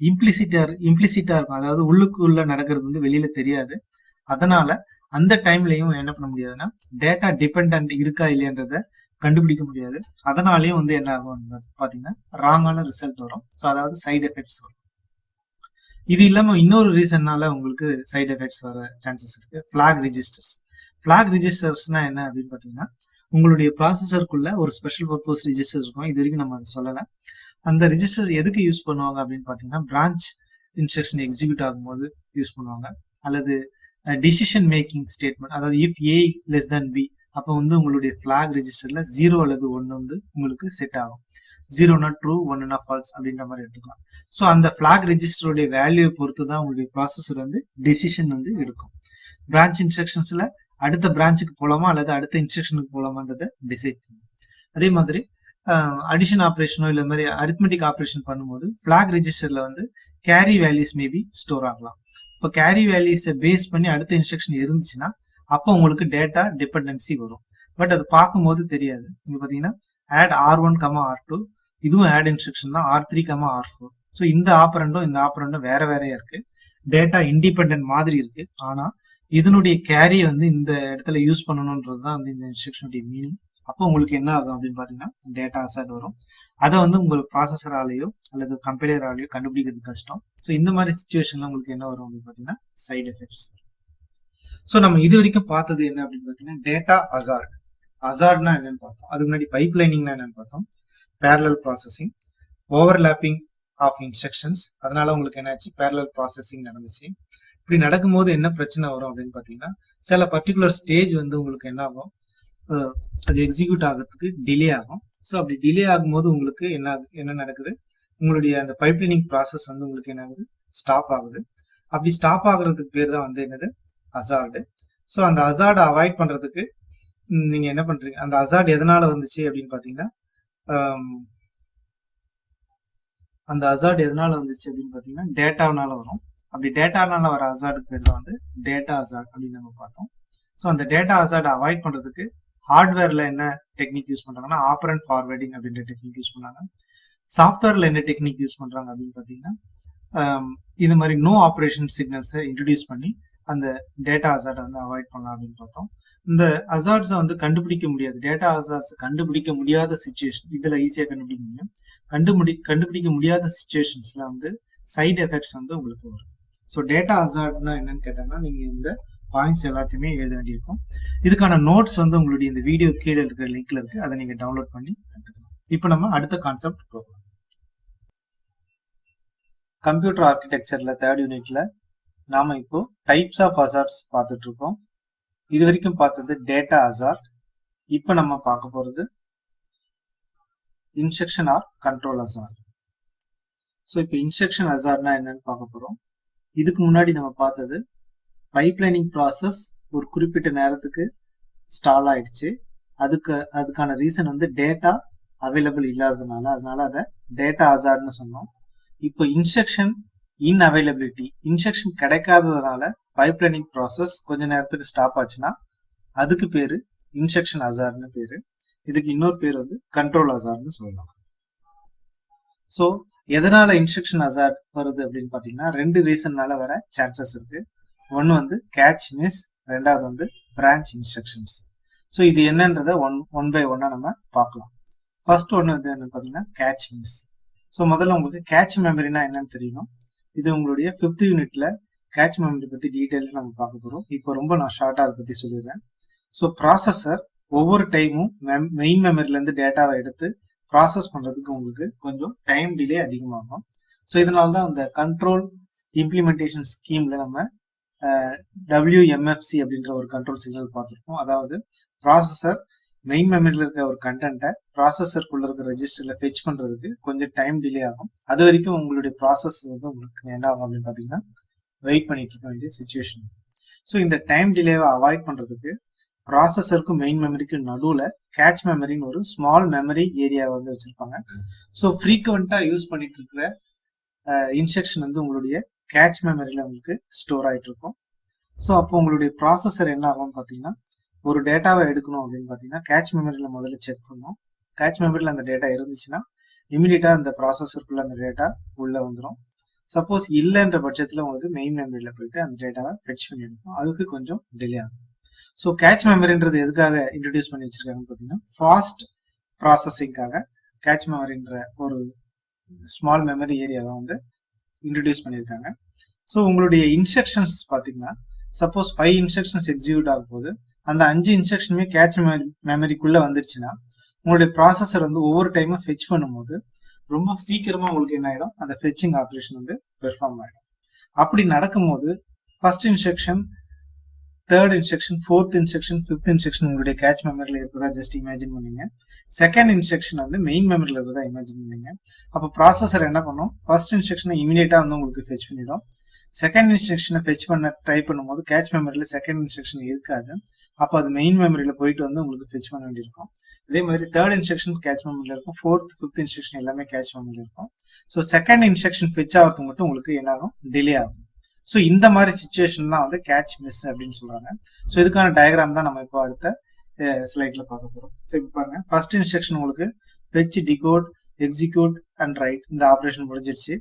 இம்ப்ளிசிட்டா இருக்கும். அதாவது உள்ளுக்குள்ள நடக்கிறது வந்து வெளியில தெரியாது. அதனால அந்த டைம்லயும் என்ன பண்ண முடியாதுன்னா, டேட்டா டிபெண்டன்ட் இருக்கா இல்லையன்றத கண்டுபிடிக்க முடியாது. அதனாலயும் வந்து என்ன ஆகும் பாத்தீங்கன்னா, ராங்கான ரிசல்ட் வரும். ஸோ அதாவது சைடு எஃபெக்ட்ஸ் வரும். இது இல்லாம இன்னொரு ரீசன்னால உங்களுக்கு சைடு எஃபெக்ட்ஸ் வர சான்சஸ் இருக்கு. பிளாக் ரிஜிஸ்டர்ஸ்னா என்ன அப்படின்னு பாத்தீங்கன்னா, உங்களுடைய ப்ராசஸருக்குள்ள ஒரு ஸ்பெஷல் பர்பஸ் ரிஜிஸ்டர் இருக்கும். இது வரைக்கும் நம்ம அதை சொல்லல. அந்த ரிஜிஸ்டர் எதுக்கு யூஸ் பண்ணுவாங்க அப்படின்னு பாத்தீங்கன்னா, பிரான்ச் இன்ஸ்ட்ரக்ஷன் எக்ஸிக்யூட் ஆகும்போது யூஸ் பண்ணுவாங்க, அல்லது டிசிஷன் மேக்கிங் ஸ்டேட்மெண்ட், அதாவது if A less than B, அப்போ வந்து உங்களுடைய ஃபிளாக் ரெஜிஸ்டர்ல 0 அல்லது 1 வந்து உங்களுக்கு செட் ஆகும். 0னா ட்ரூ, 1னா ஃபால்ஸ் அப்படின்ற மாதிரி எடுத்துக்கலாம். ஸோ அந்த ஃபிளாக் ரெஜிஸ்டருடைய வேல்யூவை பொறுத்து தான் உங்களுடைய ப்ராசஸர் வந்து டிசிஷன் வந்து எடுக்கும். பிரான்ச் இன்ஸ்ட்ரக்ஷன்ஸ்ல அடுத்த பிரான்ச்சுக்கு போலாமா அல்லது அடுத்த இன்ஸ்ட்ரக்ஷனுக்கு போலாமான்றதை டிசைட் பண்ணும். அதே மாதிரி அடிஷன் ஆப்ரேஷனோ இல்லை மாதிரி அரித்மெட்டிக் ஆப்ரேஷன் பண்ணும்போது ஃபிளாக் ரெஜிஸ்டர்ல வந்து கேரி வேல்யூஸ் மேபி ஸ்டோர் ஆகலாம். இப்போ கேரி வேல்யூஸை பேஸ் பண்ணி அடுத்த இன்ஸ்ட்ரக்ஷன் இருந்துச்சுன்னா அப்போ உங்களுக்கு டேட்டா டிபெண்டன்சி வரும். பட் அது பார்க்கும்போது தெரியாது. இங்க பாத்தீங்கன்னா ஆட் R1, R2, இதுவும் ஆட் இன்ஸ்ட்ரக்ஷன் தான், R3, R4. ஸோ இந்த ஆப்பரண்டும் இந்த ஆப்பரண்டும் வேற வேறையா இருக்கு, டேட்டா இண்டிபெண்டன்ட் மாதிரி இருக்கு. ஆனா இதனுடைய கேரி வந்து இந்த இடத்துல யூஸ் பண்ணணும்ன்றது தான் வந்து இந்த இன்ஸ்ட்ரக்ஷனுடைய மீனிங். அப்போ உங்களுக்கு என்ன ஆகும் அப்படின்னு பாத்தீங்கன்னா டேட்டா அசாட் வரும். அதை வந்து உங்கள் ப்ராசஸராலேயோ அல்லது கம்பைலராலேயோ கண்டுபிடிக்கிறது கஷ்டம். ஸோ இந்த மாதிரி சுச்சுவேஷன்ல உங்களுக்கு என்ன வரும் அப்படின்னு பாத்தீங்கன்னா சைடு எஃபெக்ட்ஸ். ஸோ நம்ம இது வரைக்கும் பார்த்தது என்ன அப்படின்னு பாத்தீங்கன்னா டேட்டா அசாட். அசாட்னா என்னன்னு பார்த்தோம், அதுக்கு முன்னாடி பைப் லைனிங்னா என்னன்னு பார்த்தோம், parallel processing, overlapping of instructions, அதனால உங்களுக்கு என்னாச்சு பேரலல் ப்ராசஸிங் நடந்துச்சு. இப்படி நடக்கும்போது என்ன பிரச்சனை வரும் அப்படின்னு பாத்தீங்கன்னா சில பர்டிகுலர் ஸ்டேஜ் வந்து உங்களுக்கு என்ன ஆகும், அது எக்ஸிக்யூட் ஆகிறதுக்கு டிலே ஆகும். ஸோ அப்படி டிலே ஆகும்போது உங்களுக்கு என்ன நடக்குது, உங்களுடைய அந்த பைப்லைனிங் ப்ராசஸ் வந்து உங்களுக்கு என்ன ஆகுது, ஸ்டாப் ஆகுது. அப்படி ஸ்டாப் ஆகுறதுக்கு பேர் தான் வந்து என்னது, அசார்டு. ஸோ அந்த அசார்டை அவாய்ட் பண்றதுக்கு நீங்க என்ன பண்றீங்க, அந்த அசார்ட் எதனால வந்துச்சு அப்படின்னு பாத்தீங்கன்னா அந்த அசார்ட் எதனால வந்துச்சு அப்படின்னு பாத்தீங்கன்னா டேட்டாவனால வரும். அப்படி டேட்டானால வர அசார்டுக்கு பேர் தான் வந்து டேட்டா அசார்ட் அப்படின்னு நம்ம பார்த்தோம். ஸோ அந்த டேட்டா அசார்டை அவாய்ட் பண்றதுக்கு ஹார்ட்வேர்ல என்ன டெக்னிக் யூஸ் பண்றாங்கன்னா ஆப்பரண்ட் ஃபார்வேர்டிங் அப்படின்ற டெக்னிக் யூஸ் பண்ணாங்க. சாஃப்ட்வேர்ல என்ன டெக்னிக் யூஸ் பண்றாங்க அப்படின்னு பாத்தீங்கன்னா இது மாதிரி நோ ஆப்ரேஷன் சிக்னல்ஸை இன்ட்ரடியூஸ் பண்ணி அந்த டேட்டா அசார்டை வந்து அவாய்ட் பண்ணலாம் அப்படின்னு பார்த்தோம். இந்த அசார்ட்ஸை வந்து கண்டுபிடிக்க முடியாது, டேட்டா அசார்ட்ஸ் கண்டுபிடிக்க முடியாத சிச்சுவேஷன் இதுல ஈஸியா கண்டுபிடிக்க முடியும். கண்டுபிடிக்க முடியாத சிச்சுவேஷன்ஸ்ல வந்து சைடு எஃபெக்ட்ஸ் வந்து உங்களுக்கு வரும். ஸோ டேட்டா அசார்ட்னா என்னன்னு கேட்டாங்கன்னா நீங்க இந்த பாயிண்ட்ஸ் எல்லாத்தையுமே எழுத வேண்டியிருக்கும். இதுக்கான நோட்ஸ் வந்து உங்களுடைய இந்த வீடியோ கீழே இருக்கிற லிங்க்ல இருக்கு, அதை நீங்க டவுன்லோட் பண்ணி எடுத்துக்கலாம். இப்போ நம்ம அடுத்த கான்செப்ட் போகலாம். கம்ப்யூட்டர் ஆர்கிடெக்சர்ல 3rd யூனிட்ல நாம இப்போ டைப்ஸ் ஆஃப் அசார்ட்ஸ் பார்த்துட்டு இருக்கோம். இது வரைக்கும் பார்த்தது டேட்டா அசார்ட். இப்போ நம்ம பார்க்க போறது இன்ஸ்ட்ரக்ஷன் ஆர் கண்ட்ரோல் அசார்ட். ஸோ இப்போ இன்ஸ்ட்ரக்ஷன் அசார்ட்னா என்னன்னு பார்க்க போறோம். இதுக்கு முன்னாடி நம்ம பார்த்தது பைப்லைனிங் ப்ராசஸ் ஒரு குறிப்பிட்ட நேரத்துக்கு ஸ்டால் ஆயிடுச்சு, அதுக்கான ரீசன் வந்து டேட்டா அவைலபிள் இல்லாததுனால, அதனால அதை டேட்டா அசார்ட்னு சொன்னோம். இப்போ இன்ஸ்ட்ரக்ஷன் இன் அவைலபிலிட்டி, இன்ஸ்ட்ரக்ஷன் கிடைக்காததுனால பைப்லைனிங் ப்ராசஸ் கொஞ்ச நேரத்துக்கு ஸ்டாப் ஆச்சுன்னா அதுக்கு பேரு இன்ஸ்ட்ரக்ஷன் அசார்ட்னு பேரு. இதுக்கு இன்னொரு பேர் வந்து கண்ட்ரோல் அசார்ட்னு சொல்லலாம். ஸோ எதனால இன்ஸ்ட்ரக்ஷன் அசார்ட் வருது அப்படின்னு பாத்தீங்கன்னா 2 ரீசன்னால வர சான்சஸ் இருக்கு. ஒன்னு வந்து கேட்ச் மிஸ், ரெண்டாவது வந்து பிரான்ச் இன்ஸ்ட்ரக்ஷன்ஸ். ஸோ இது என்னன்றத ஒன் பை ஒன்னா நம்ம பார்க்கலாம். ஃபர்ஸ்ட் ஒன்னு வந்து என்னன்னு பாத்தீங்கன்னா கேட்ச் மிஸ். ஸோ முதல்ல உங்களுக்கு கேட்ச் மெமரினா என்னன்னு தெரியணும். இது உங்களுடைய 5th யூனிட்ல கேட்ச் மெமரி பத்தி டீடைல் நம்ம பார்க்க போறோம். இப்போ ரொம்ப நான் ஷார்ட்டா அதை பத்தி சொல்லிடுறேன். ஸோ ப்ராசஸர் ஒவ்வொரு டைமும் மெயின் மெமரில இருந்து டேட்டாவை எடுத்து ப்ராசஸ் பண்றதுக்கு உங்களுக்கு கொஞ்சம் டைம் டிலே அதிகமாகும். ஸோ இதனால்தான் அந்த கண்ட்ரோல் இம்ப்ளிமெண்டேஷன் ஸ்கீம்ல நம்ம WMFC அப்படின்ற ஒரு கண்ட்ரோல் சிக்னல் பார்த்துருக்கோம். அதாவது ப்ராசஸர் மெயின் மெமரியில் இருக்க ஒரு கண்டென்ட்டை ப்ராசஸருக்குள்ள இருக்க ரெஜிஸ்டர்ல ஃபெச் பண்றதுக்கு கொஞ்சம் டைம் டிலே ஆகும். அது வரைக்கும் உங்களுடைய ப்ராசஸ் வந்து உங்களுக்கு என்ன ஆகும் அப்படின்னு பாத்தீங்கன்னா வெயிட் பண்ணிட்டு இருக்க வேண்டிய சிச்சுவேஷன். ஸோ இந்த டைம் டிலேவை அவாய்ட் பண்றதுக்கு ப்ராசஸருக்கும் மெயின் மெமரிக்கும் நடுவுல கேட்ச் மெமரின்னு ஒரு ஸ்மால் மெமரி ஏரியாவை வந்து வச்சிருப்பாங்க. ஸோ ஃப்ரீக்வெண்டா யூஸ் பண்ணிட்டு இருக்கிற இன்ஸ்ட்ரக்ஷன் வந்து உங்களுடைய கேட்ச் மெமரியில உங்களுக்கு ஸ்டோர் ஆயிட்டு இருக்கும். ஸோ அப்போ உங்களுடைய ப்ராசஸர் என்ன ஆகும்னு பாத்தீங்கன்னா ஒரு டேட்டாவை எடுக்கணும் அப்படின்னு பாத்தீங்கன்னா கேட்ச் மெமரியில முதல்ல செக் பண்ணணும். கேட்ச் மெமரியில அந்த டேட்டா இருந்துச்சுன்னா இமீடியட்டா அந்த ப்ராசஸருக்குள்ள அந்த டேட்டா உள்ள வந்துடும். சப்போஸ் இல்லைன்ற பட்சத்துல உங்களுக்கு மெயின் மெமரியில போயிட்டு அந்த டேட்டாவை ஃபெட்ச் பண்ணி எடுக்கும், அதுக்கு கொஞ்சம் டிலே ஆகும். ஸோ கேட்ச் மெமரின்றது எதுக்காக இன்ட்ரடியூஸ் பண்ணி வச்சிருக்காங்கன்னு பாத்தீங்கன்னா ஃபாஸ்ட் ப்ராசஸிங்காக கேட்ச் மெமரின்ற ஒரு ஸ்மால் மெமரி ஏரியாவை வந்து இன்ட்ரடியூஸ் பண்ணியிருக்காங்க. ஸோ உங்களுடைய இன்ஸ்ட்ரக்ஷன்ஸ் பாத்தீங்கன்னா சப்போஸ் 5 இன்ஸ்ட்ரக்ஷன்ஸ் எக்ஸிக்யூட் ஆகும் போது அந்த 5 இன்ஸ்ட்ரக்ஷனுமே கேட்ச் மெமரிக்குள்ள வந்துருச்சுன்னா உங்களுடைய ப்ராசஸர் வந்து ஒவ்வொரு டைமும் ஃபெச் பண்ணும்போது ரொம்ப சீக்கிரமா உங்களுக்கு என்ன ஆயிடும், அந்த ஃபெச்சிங் ஆப்ரேஷன் வந்து பெர்ஃபார்ம் ஆயிடும். அப்படி நடக்கும்போது first instruction third instruction, fourth instruction, fifth instruction உங்களுடைய கேட்ச் மெமரியில் இருக்கிறதா ஜஸ்ட் இமேஜின் பண்ணீங்க. செகண்ட் இன்ஸ்ட்ரக்ஷன் வந்து மெயின் மெமரியில் இருக்கிறதா இமேஜின் பண்ணீங்க. அப்போ ப்ராசஸர் என்ன பண்ணும், ஃபர்ஸ்ட் இன்ஸ்ட்ரக்ஷனை இமீடியட்டா வந்து உங்களுக்கு ஃபெச் பண்ணிடும். செகண்ட் இன்ஸ்ட்ரக்ஷனை ஃபெச் பண்ண ட்ரை பண்ணும்போது கேட்ச் மெமரியில் செகண்ட் இன்ஸ்ட்ரக்ஷன் இருக்காது. அப்போ அது மெயின் மெமரியில் போயிட்டு வந்து உங்களுக்கு ஃபெச் பண்ண வேண்டியிருக்கும். அதே மாதிரி தேர்ட் இன்ஸ்ட்ரக்ஷன் கேட்ச் மெமரியில் இருக்கும், ஃபோர்த் ஃபிஃப்த் இன்ஸ்ட்ரக்ஷன் எல்லாமே கேட்ச் மெமரியில் இருக்கும். ஸோ செகண்ட் இன்ஸ்ட்ரக்ஷன் ஃபெச் ஆகிறதுக்கு மட்டும் உங்களுக்கு என்ன ஆகும், டிலே ஆகும். ஸோ இந்த மாதிரி சிச்சுவேஷன் தான் வந்து கேட்ச் மிஸ் அப்படின்னு சொல்றாங்க. ஸோ இதுக்கான டயக்ராம் தான் நம்ம இப்போ அடுத்த ஸ்லைட்ல பார்க்க போறோம். ஸோ இப்போ பாருங்க, ஃபர்ஸ்ட் இன்ஸ்ட்ரக்ஷன் உங்களுக்கு fetch, decode, execute and right இந்த ஆப்ரேஷன் முடிஞ்சிருச்சு.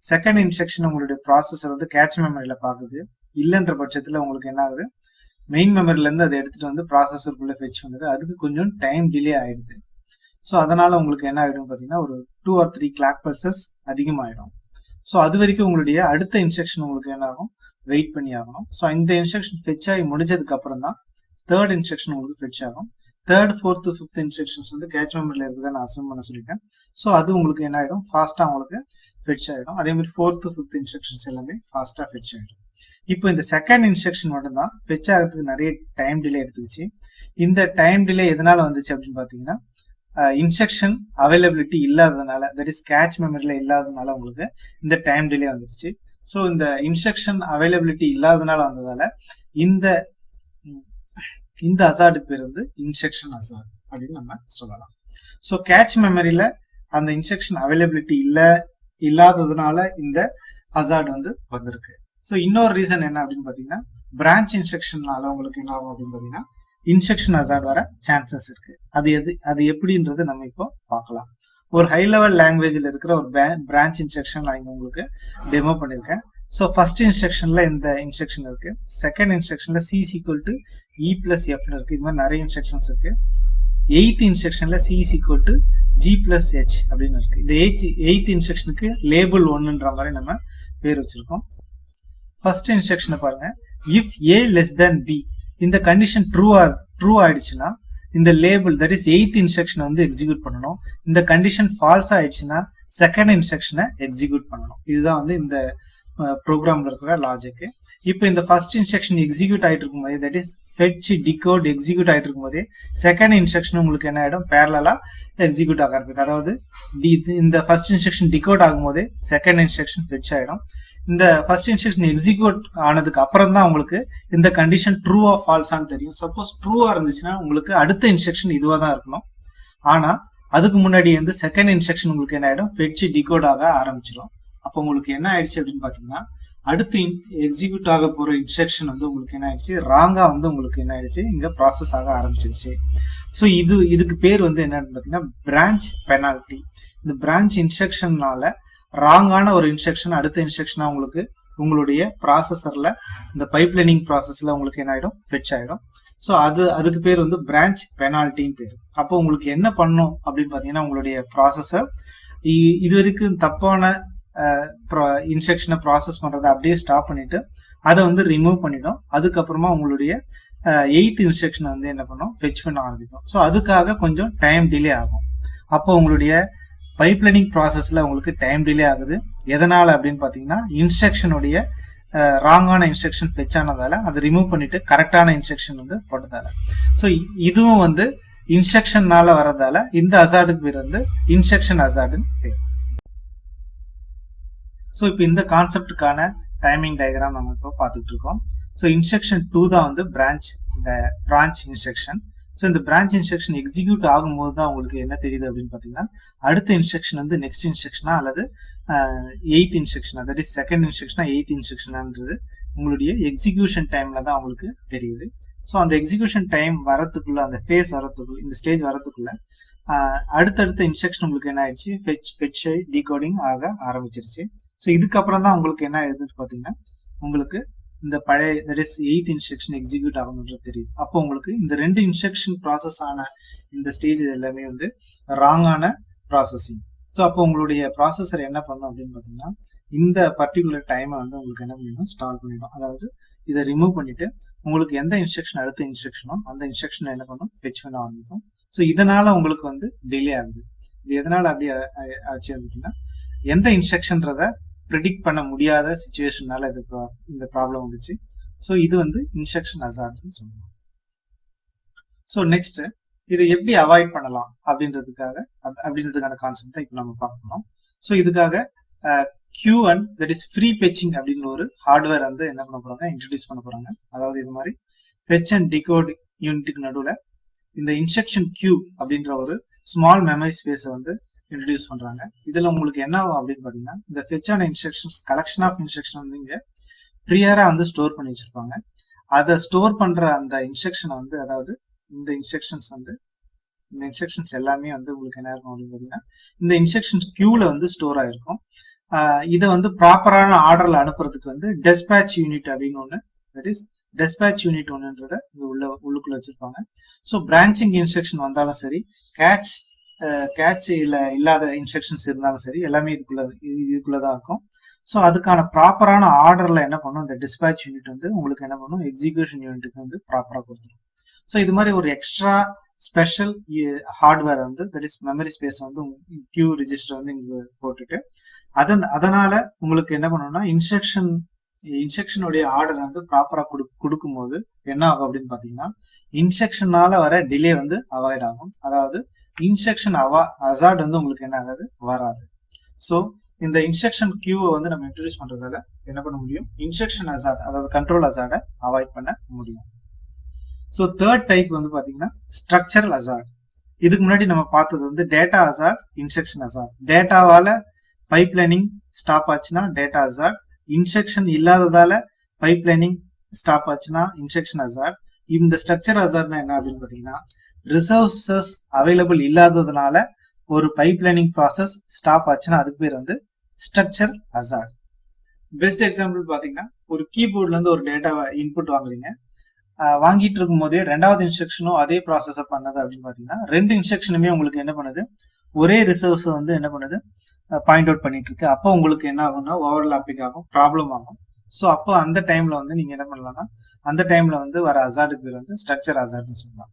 செகண்ட் இன்ஸ்ட்ரக்ஷன் உங்களுடைய ப்ராசஸர் வந்து கேட்ச் மெமரியில பாக்குது. இல்லைன்ற பட்சத்துல உங்களுக்கு என்ன ஆகுது, மெயின் மெமரில இருந்து அதை எடுத்துட்டு வந்து ப்ராசஸருக்குள்ள ஃபெச் பண்ணுது. அதுக்கு கொஞ்சம் டைம் டிலே ஆயிடுது. ஸோ அதனால உங்களுக்கு என்ன ஆயிடும் பாத்தீங்கன்னா, ஒரு 2 or 3 கிளாக் பல்சஸ் அதிகமாயிடும். ஸோ அது வரைக்கும் உங்களுடைய அடுத்த இன்ஸ்ட்ரக்ஷன் உங்களுக்கு என்ன ஆகும், வெயிட் பண்ணி ஆகணும். ஸோ இந்த இன்ஸ்ட்ரக்ஷன் ஃபெச் ஆகி முடிஞ்சதுக்கு அப்புறம் தான் தேர்ட் இன்ஸ்ட்ரக்ஷன் உங்களுக்கு ஃபெச் ஆகும். தேர்ட், ஃபோர்த், ஃபிஃப்த் இன்ஸ்ட்ரக்ஷன்ஸ் வந்து கேட்ச் மெமரியில் இருக்குதா நான் அசூம் பண்ண சொல்லிட்டேன். ஸோ அது உங்களுக்கு என்ன ஆயிடும், ஃபாஸ்டா உங்களுக்கு ஃபெச் ஆயிடும். அதே மாதிரி ஃபோர்த், ஃபிஃப்த் இன்ஸ்ட்ரக்ஷன்ஸ் எல்லாமே ஃபாஸ்டா ஃபெச் ஆயிடும். இப்போ இந்த செகண்ட் இன்ஸ்ட்ரக்ஷன் மட்டும் தான் ஃபெச் ஆகிறதுக்கு நிறைய டைம் டிலே எடுத்துக்கிச்சு. இந்த டைம் டிலே எதனால வந்துச்சு அப்படின்னு பாத்தீங்கன்னா, இன்ஸ்ட்ரக்ஷன் அவைலபிலிட்டி இல்லாததுனால, தட் இஸ் கேட்ச் மெமரியில இல்லாததுனால உங்களுக்கு இந்த டைம் டிலே வந்துருச்சு. ஸோ இந்த இன்ஸ்ட்ரக்ஷன் அவைலபிலிட்டி இல்லாததுனால வந்ததால இந்த அசார்டுக்கு பேர் வந்து இன்ஸ்ட்ரக்ஷன் அசார்ட் அப்படின்னு நம்ம சொல்லலாம். ஸோ கேட்ச் மெமரியில அந்த இன்ஸ்ட்ரக்ஷன் அவைலபிலிட்டி இல்லாததுனால இந்த அசார்ட் வந்து வந்திருக்கு. ஸோ இன்னொரு ரீசன் என்ன அப்படின்னு பாத்தீங்கன்னா, பிரான்ச் இன்ஸ்ட்ரக்ஷன்னால உங்களுக்கு என்ன ஆகும் அப்படின்னு பாத்தீங்கன்னா, இன்ஸ்ட்ரக்ஷன் அசார்ட் வர சான்சஸ் இருக்கு. அது எப்படின்றது நம்ம இப்போ பார்க்கலாம். ஒரு ஹை லெவல் லாங்குவேஜ்ல இருக்கிற ஒரு பிரான்ச் இன்ஸ்ட்ரக்ஷன் நான் இங்க உங்களுக்கு டெமோ பண்ணிருக்கேன். ஸோ ஃபர்ஸ்ட் இன்ஸ்ட்ரக்ஷன்ல இந்த இன்ஸ்ட்ரக்ஷன் இருக்கு. செகண்ட் இன்ஸ்ட்ரக்ஷன்ல C = E + F இருக்கு. இது மாதிரி நிறைய இன்ஸ்ட்ரக்ஷன்ஸ் இருக்கு. எய்த் இன்ஸ்ட்ரக்ஷன்ல C = G + H அப்படின்னு இருக்கு. இந்த எய்த் இன்ஸ்ட்ரக்ஷனுக்கு லேபிள் 1ன்ற மாதிரி நம்ம பேர் வச்சிருக்கோம். ஃபர்ஸ்ட் இன்ஸ்ட்ரக்ஷனை பாருங்க, இஃப் A < B இந்த கண்டிஷன் ட்ரூ ஆயிடுச்சுன்னா இந்த லேபிள், தட் இஸ் எய்த் இன்ஸ்ட்ரக்ஷனை வந்து எக்ஸிக்யூட் பண்ணணும். இந்த கண்டிஷன் ஃபால்ஸ் ஆயிடுச்சுன்னா செகண்ட் இன்ஸ்ட்ரக்ஷனை எக்ஸிக்யூட் பண்ணணும். இதுதான் வந்து இந்த ப்ரோக்ராம்ல இருக்கிற லாஜிக். இப்போ இந்த ஃபர்ஸ்ட் இன்ஸ்ட்ரக்ஷன் எக்ஸிக்யூட் ஆயிட்டு இருக்கும் போதே, that is fetch, decode, execute ஆயிட்டு இருக்கும் போதே செகண்ட் இன்ஸ்ட்ரக்ஷன் உங்களுக்கு என்ன ஆயிடும், பேரலா எக்ஸிக்யூட் ஆக இருக்கு. அதாவது இந்த ஃபர்ஸ்ட் இன்ஸ்ட்ரக்ஷன் டிகோட் ஆகும் போதே செகண்ட் இன்ஸ்ட்ரக்ஷன் ஃபெட்ச் ஆயிடும். இந்த ஃபர்ஸ்ட் இன்ஸ்ட்ரக்ஷன் எக்ஸிக்யூட் ஆனதுக்கு அப்புறம் தான் உங்களுக்கு இந்த கண்டிஷன் ட்ரூவா ஃபால்ஸான்னு தெரியும். சப்போஸ் ட்ரூவா இருந்துச்சுன்னா உங்களுக்கு அடுத்த இன்ஸ்ட்ரக்ஷன் இதுவா தான் இருக்கணும். ஆனா அதுக்கு முன்னாடி வந்து செகண்ட் இன்ஸ்ட்ரக்ஷன் உங்களுக்கு என்ன ஆயிடும், ஃபெட்ச், டிகோட் ஆக ஆரம்பிச்சிடும். அப்போ உங்களுக்கு என்ன ஆயிடுச்சு அப்படின்னு பாத்தீங்கன்னா, அடுத்து எக்ஸிக்யூட் ஆக போற இன்ஸ்ட்ரக்ஷன் வந்து உங்களுக்கு என்ன ஆயிடுச்சு, ராங்கா வந்து உங்களுக்கு என்ன ஆயிடுச்சு, இங்க ப்ராசஸ் ஆக ஆரம்பிச்சிருச்சு. ஸோ இதுக்கு பேர் வந்து என்னன்னு பாத்தீங்கன்னா பிரான்ச் பெனால்டி. இந்த பிரான்ச் இன்ஸ்ட்ரக்ஷன்னால ராங்கான ஒரு இன்ஸ்ட்ரக்ஷன் அடுத்த இன்ஸ்ட்ரக்ஷனா உங்களுக்கு உங்களுடைய ப்ராசஸர்ல இந்த பைப்லைனிங் ப்ராசஸ்ல உங்களுக்கு என்ன ஆயிடும், ஃபெட்ச் ஆயிடும். ஸோ அதுக்கு பேர் வந்து பிரான்ச் பெனால்ட்டின்னு பேர். அப்போ உங்களுக்கு என்ன பண்ணும் அப்படின்னு பாத்தீங்கன்னா, உங்களுடைய ப்ராசஸர் இது வரைக்கும் தப்பான இன்ஸ்ட்ரக்ஷனை ப்ராசஸ் பண்றதை அப்படியே ஸ்டாப் பண்ணிட்டு அதை வந்து ரிமூவ் பண்ணிடும். அதுக்கப்புறமா உங்களுடைய எய்த் இன்ஸ்ட்ரக்ஷன் வந்து என்ன பண்ணும், ஃபெட்ச் பண்ண ஆரம்பிக்கும். ஸோ அதுக்காக கொஞ்சம் டைம் டிலே ஆகும். அப்போ உங்களுடைய பைப்லைனிங் ப்ராசஸ்ல உங்களுக்கு டைம் டிலே ஆகுது. எதனால அப்படின்னு பாத்தீங்கன்னா, இன்ஸ்ட்ரக்ஷனுடைய ராங்கான இன்ஸ்ட்ரக்ஷன் ஃபெட்ச் ஆனதால அதை ரிமூவ் பண்ணிட்டு கரெக்டான இன்ஸ்ட்ரக்ஷன் வந்து போட்டதால. ஸோ இதுவும் வந்து இன்ஸ்ட்ரக்ஷன்னால வரதால இந்த அசார்டுக்கு பேர் வந்து இன்ஸ்ட்ரக்ஷன் அசார்டுன்னு பேர். ஸோ இப்போ இந்த கான்செப்டுக்கான டைமிங் டயக்ராம் நம்ம இப்போ பார்த்துட்டு இருக்கோம். ஸோ இன்ஸ்ட்ரக்ஷன் 2 தான் வந்து பிரான்ச் இன்ஸ்ட்ரக்ஷன். ஸோ இந்த பிரான்ச் இன்ஸ்ட்ரக்ஷன் எக்ஸிக்யூட் ஆகும்போது தான் உங்களுக்கு என்ன தெரியுது அப்படின்னு பாத்தீங்கன்னா, அடுத்த இன்ஸ்ட்ரக்ஷன் வந்து நெக்ஸ்ட் இன்ஸ்ட்ரக்ஷனா அல்லது எய்த் இன்ஸ்ட்ரக்ஷனா, தட் இஸ் செகண்ட் இன்ஸ்ட்ரக்ஷனா எய்த் இன்ஸ்ட்ரக்ஷனான்றது உங்களுடைய எக்ஸிக்யூஷன் டைம்ல தான் உங்களுக்கு தெரியுது. ஸோ அந்த எக்ஸிக்யூஷன் டைம் வரத்துக்குள்ள, அந்த ஃபேஸ் வரத்துக்குள்ள, இந்த ஸ்டேஜ் வரத்துக்குள்ள அடுத்தடுத்த இன்ஸ்ட்ரக்ஷன் உங்களுக்கு என்ன ஆயிடுச்சு, ஃபெட்ச், டிகோடிங் ஆக ஆரம்பிச்சிருச்சு. ஸோ இதுக்கப்புறம் தான் உங்களுக்கு என்ன ஆகுதுன்னு பாத்தீங்கன்னா, உங்களுக்கு இந்த பழைய that is eighth instruction execute ஆகணும்ன்றது தெரியுது. அப்போ உங்களுக்கு இந்த ரெண்டு இன்ஸ்ட்ரக்ஷன் ப்ராசஸ் ஆன இந்த ஸ்டேஜ் எல்லாமே வந்து ராங்கான ப்ராசஸிங். ஸோ அப்போ உங்களுடைய ப்ராசஸர் என்ன பண்ணும் அப்படின்னு பாத்தீங்கன்னா, இந்த பர்டிகுலர் டைமை வந்து உங்களுக்கு என்ன பண்ணிடும், ஸ்டால் பண்ணிடும். அதாவது இதை ரிமூவ் பண்ணிட்டு உங்களுக்கு எந்த இன்ஸ்ட்ரக்ஷன் அடுத்த இன்ஸ்ட்ரக்ஷனோ அந்த இன்ஸ்ட்ரக்ஷன் என்ன பண்ணும், ஃபெட்ச் பண்ண ஆரம்பிக்கும். ஸோ இதனால உங்களுக்கு வந்து டிலே ஆகுது. இது எதனால அப்படி ஆச்சு அப்படின்னா, எந்த இன்ஸ்ட்ரக்ஷன்றத ப்ரெடிக்ட் பண்ண முடியாத சிச்சுவேஷனால இந்த ப்ராப்ளம் வந்துச்சு. ஸோ இது வந்து இன்ஸ்ட்ரக்ஷன் ஹசார்ட்னு சொல்லுவோம். ஸோ நெக்ஸ்ட் இதை எப்படி அவாய்ட் பண்ணலாம் அப்படின்றதுக்கான கான்செப்ட் தான் இப்போ நம்ம பார்க்க போறோம். ஸோ இதுக்காக Q1 தட் இஸ் ஃப்ரீ பெச்சிங் அப்படின்னு ஒரு ஹார்ட்வேர் வந்து என்ன பண்ண போறாங்க, இன்ட்ரடியூஸ் பண்ண போறாங்க. அதாவது இது மாதிரி ஃபெச் அண்ட் டிகோட் யூனிட்டுக்கு நடுவில் இந்த இன்ஸ்ட்ரக்ஷன் Q அப்படின்ற ஒரு ஸ்மால் மெமரி ஸ்பேஸை வந்து இன்ட்ரடியூஸ் பண்றாங்க. இதுல உங்களுக்கு என்ன ஆகும் அப்படின்னு பாத்தீங்கன்னா, இந்த ஃபெச் ஆன இன்ஸ்ட்ரக்ஷன்ஸ் கலெக்ஷன் ஆஃப் இன்ஸ்ட்ரக்ஷன் வந்து இங்க ப்ரியரா வந்து ஸ்டோர் பண்ணி வச்சிருப்பாங்க. அதை ஸ்டோர் பண்ற அந்த இன்ஸ்ட்ரக்ஷனை வந்து, அதாவது இந்த இன்ஸ்ட்ரக்ஷன்ஸ் எல்லாமே வந்து உங்களுக்கு என்ன இருக்கும் அப்படின்னு பாத்தீங்கன்னா, இந்த இன்ஸ்ட்ரக்ஷன்ஸ் கியூல வந்து ஸ்டோர் ஆயிருக்கும். இதை வந்து ப்ராப்பரான ஆர்டர்ல அனுப்புறதுக்கு வந்து டெஸ்பேட்ச் யூனிட் அப்படின்னு ஒன்று, தட் இஸ் டெஸ்பேட்ச் யூனிட் ஒன்றுன்றத உள்ளுக்குள்ள வச்சிருப்பாங்க. ஸோ பிரான்ச்சிங் இன்ஸ்ட்ரக்ஷன் வந்தாலும் சரி, கேட்ச் இல்லாத இன்ஸ்ட்ரக்ஷன்ஸ் இருந்தாலும் சரி, எல்லாமே இதுக்குள்ளதான் இருக்கும். ஸோ அதுக்கான ப்ராப்பரான ஆர்டர்ல என்ன பண்ணும், இந்த டிஸ்பேட்ச் யூனிட் வந்து உங்களுக்கு என்ன பண்ணும், எக்ஸிகியூஷன் யூனிட்டுக்கு வந்து ப்ராப்பரா கொடுத்துரும். ஸோ இது மாதிரி ஒரு எக்ஸ்ட்ரா ஸ்பெஷல் ஹார்ட்வேர் வந்து, தட் இஸ் மெமரி ஸ்பேஸ் வந்து கியூ ரிஜிஸ்டர் வந்து இங்க போட்டுட்டு, அதனால உங்களுக்கு என்ன பண்ணணும்னா, இன்ஸ்ட்ரக்ஷனுடைய ஆர்டர் வந்து ப்ராப்பரா கொடுக்கும் போது என்ன ஆகும் அப்படின்னு பாத்தீங்கன்னா, இன்ஸ்ட்ரக்ஷனால வர டிலே வந்து அவாய்ட் ஆகும். அதாவது இன்ஸ்ட்ரக்ஷன் ஹசார்ட் வந்து உங்களுக்கு என்ன ஆகாது, வராது. ஸோ இந்த இன்ஸ்ட்ரக்ஷன் கியூவை வந்து நம்ம இன்ட்ரடியூஸ் பண்றதால என்ன பண்ண முடியும், இன்ஸ்ட்ரக்ஷன் ஹசார்ட், அதாவது கண்ட்ரோல் ஹசார்டை அவாய்ட் பண்ண முடியும். ஸோ தேர்ட் டைப் வந்து பாத்தீங்கன்னா ஸ்ட்ரக்சரல் ஹசார்ட். இதுக்கு முன்னாடி நம்ம பார்த்தது வந்து டேட்டா ஹசார்ட், இன்ஸ்ட்ரக்ஷன் ஹசார்ட். டேட்டாவால பைப் லைனிங் ஸ்டாப் ஆச்சுன்னா டேட்டா ஹசார்ட், இன்ஸ்ட்ரக்ஷன் இல்லாததால பைப் லைனிங் ஸ்டாப் ஆச்சுன்னா இன்ஸ்ட்ரக்ஷன் ஹசார்ட். இந்த ஸ்ட்ரக்சர் ஹசார்ட்னா என்ன அப்படின்னு பாத்தீங்கன்னா, ரிசோர்சஸ் அவைலபிள் இல்லாததுனால ஒரு பைப் லைனிங் ப்ராசஸ் ஸ்டாப் ஆச்சுன்னா அதுக்கு பேர் வந்து ஸ்ட்ரக்சர் ஹசார்ட். பெஸ்ட் எக்ஸாம்பிள் பாத்தீங்கன்னா, ஒரு கீபோர்ட்ல இருந்து ஒரு டேட்டாவை இன்புட் வாங்குறீங்க. வாங்கிட்டு இருக்கும் போதே ரெண்டாவது இன்ஸ்ட்ரக்ஷனும் அதே ப்ராசஸ பண்ணது அப்படின்னு பாத்தீங்கன்னா, ரெண்டு இன்ஸ்ட்ரக்ஷனுமே உங்களுக்கு என்ன பண்ணுது, ஒரே ரிசோர்ஸ் வந்து என்ன பண்ணுது, பாயிண்ட் அவுட் பண்ணிட்டு இருக்கு. அப்போ உங்களுக்கு என்ன ஆகும்னா, ஓவர்லாப்பிங் ஆகும், ப்ராப்ளம் ஆகும். ஸோ அப்போ அந்த டைம்ல வந்து நீங்க என்ன பண்ணலாம்னா, அந்த டைம்ல வந்து வர ஹசார்டுக்கு பேர் வந்து ஸ்ட்ரக்சர் ஹசார்ட்னு சொல்லலாம்.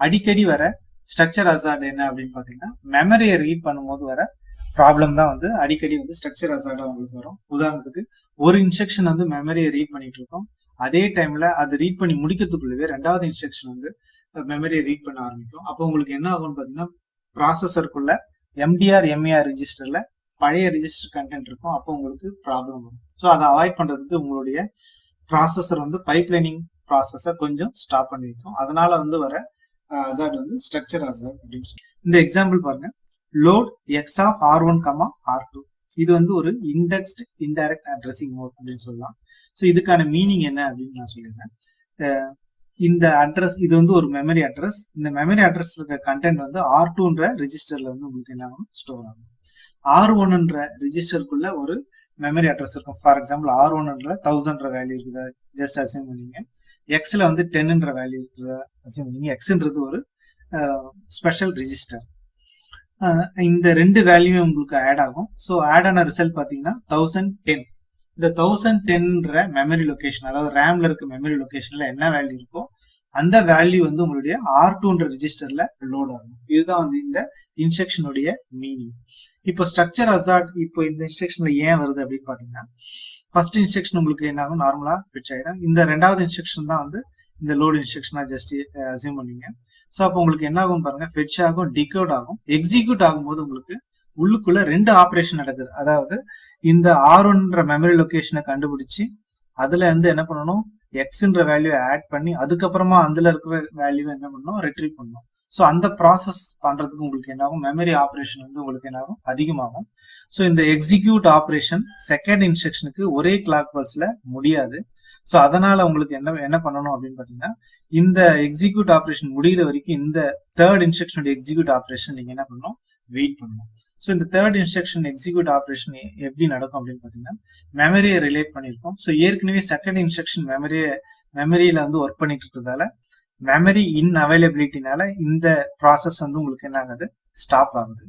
அடிக்கடி வர ஸ்ட்ரக்சர் ஹசார்ட் என்ன அப்படின்னு பாத்தீங்கன்னா, மெமரியை ரீட் பண்ணும்போது வர ப்ராப்ளம் தான் வந்து அடிக்கடி வந்து ஸ்ட்ரக்சர் ஹசார்டா உங்களுக்கு வரும். உதாரணத்துக்கு, ஒரு இன்ஸ்ட்ரக்ஷன் வந்து மெமரியை ரீட் பண்ணிட்டு இருக்கோம், அதே டைம்ல அது ரீட் பண்ணி முடிக்கிறதுக்குள்ளவே ரெண்டாவது இன்ஸ்ட்ரக்ஷன் வந்து மெமரியை ரீட் பண்ண ஆரம்பிக்கும். அப்போ உங்களுக்கு என்ன ஆகும்னு பாத்தீங்கன்னா, ப்ராசஸருக்குள்ள எம்டிஆர் எம்ஏஆர் ரிஜிஸ்டர்ல பழைய ரிஜிஸ்டர் கண்டென்ட் இருக்கும். அப்போ உங்களுக்கு ப்ராப்ளம் வரும். ஸோ அதை அவாய்ட் பண்றதுக்கு உங்களுடைய ப்ராசஸர் வந்து பைப் லைனிங் ப்ராசஸை கொஞ்சம் ஸ்டாப் பண்ணி வைக்கும். அதனால வந்து வர ஹசார்ட் வந்து ஸ்ட்ரக்சர் ஹசார்ட் அப்படின்னு சொல்லி. இந்த எக்ஸாம்பிள் பாருங்க, load X of R1, R2. இது வந்து ஒரு இண்டெக்ஸ்ட் இன்டைரக்ட் அட்ரஸிங் மோட் அப்படின்னு சொல்லலாம். ஸோ இதுக்கான மீனிங் என்ன அப்படின்னு நான் சொல்லிடுறேன். இந்த அட்ரஸ், இது வந்து ஒரு மெமரி அட்ரஸ். இந்த மெமரி அட்ரஸ் இருக்க கண்டென்ட் வந்து R2ன்ற ரிஜிஸ்டர்ல வந்து உங்களுக்கு என்ன ஆகும், ஸ்டோர் ஆகும். R1ன்ற ரிஜிஸ்டருக்குள்ள ஒரு மெமரி அட்ரஸ் இருக்கும். ஃபார் எக்ஸாம்பிள் R1ன்ற 1000ன்ற வேல்யூ இருக்குதா ஜஸ்ட் அசியூம் பண்ணீங்க. எக்ஸ்ல வந்து 10ன்ற வேல்யூ இருக்குதா அசியூம் பண்ணீங்க. எக்ஸ்ன்றது ஒரு ஸ்பெஷல் ரிஜிஸ்டர். இந்த ரெண்டு வேல்யூ உங்களுக்கு ஆட் ஆகும். ஸோ ஆட் ஆன ரிசல்ட் பாத்தீங்கன்னா 1010. இந்த 1010ன்ற மெமரி லொகேஷன், அதாவது ரேம்ல இருக்க மெமரி லொகேஷன்ல என்ன வேல்யூ இருக்கோ அந்த வேல்யூ வந்து உங்களுடைய R2ன்ற ரிஜிஸ்டர்ல லோட் ஆகும். இதுதான் வந்து இந்த இன்ஸ்ட்ரக்ஷனுடைய மீனிங். இப்போ ஸ்ட்ரக்சர் ஹசார்ட் இப்போ இந்த இன்ஸ்ட்ரக்ஷன்ல ஏன் வருது அப்படின்னு பாத்தீங்கன்னா, ஃபர்ஸ்ட் இன்ஸ்ட்ரக்ஷன் உங்களுக்கு என்ன ஆகும், நார்மலா ஃபிட்ச் ஆயிடும். இந்த ரெண்டாவது இன்ஸ்ட்ரக்ஷன் தான் வந்து இந்த லோட் இன்ஸ்ட்ரக்ஷனா ஜஸ்ட் அசியூம் பண்ணீங்க. ஸோ அப்போ உங்களுக்கு என்ன ஆகும் பாருங்க, ஃபெட்ச் ஆகும், டிகோட் ஆகும். எக்ஸிக்யூட் ஆகும்போது உங்களுக்கு உள்ளுக்குள்ள ரெண்டு ஆப்ரேஷன் நடக்குது. அதாவது இந்த R1ன்ற மெமரி லொகேஷனை கண்டுபிடிச்சு அதுல இருந்து என்ன பண்ணணும், எக்ஸ்ன்ற வேல்யூ ஆட் பண்ணி அதுக்கப்புறமா அதுல இருக்கிற வேல்யூ என்ன பண்ணணும், ரிட்ரீவ் பண்ணணும். ஸோ அந்த ப்ராசஸ் பண்றதுக்கு உங்களுக்கு என்ன ஆகும், மெமரி ஆப்ரேஷன் வந்து உங்களுக்கு என்ன ஆகும், அதிகமாகும். ஸோ இந்த எக்ஸிக்யூட் ஆப்ரேஷன் செகண்ட் இன்ஸ்ட்ரக்ஷனுக்கு ஒரே கிளாக் பல்ஸ்ல முடியாது. ஸோ அதனால உங்களுக்கு என்ன பண்ணணும் அப்படின்னு பாத்தீங்கன்னா, இந்த எக்ஸிக்யூட் ஆப்ரேஷன் முடிகிற வரைக்கும் இந்த தேர்ட் இன்ஸ்ட்ரக்ஷனோட எக்ஸிக்யூட் ஆப்ரேஷன் நீங்க என்ன பண்ணணும், வெயிட் பண்ணணும். ஸோ இந்த தேர்ட் இன்ஸ்ட்ரக்ஷன் எக்ஸிக்யூட் ஆப்ரேஷன் எப்படி நடக்கும் அப்படின்னு பாத்தீங்கன்னா, மெமரியை ரிலேட் பண்ணிருக்கோம். ஸோ ஏற்கனவே செகண்ட் இன்ஸ்ட்ரக்ஷன் மெமரியில வந்து ஒர்க் பண்ணிட்டு இருக்கிறதால மெமரி இன் அவைலபிலிட்டினால இந்த ப்ராசஸ் வந்து உங்களுக்கு என்ன ஆகுது, ஸ்டாப் ஆகுது.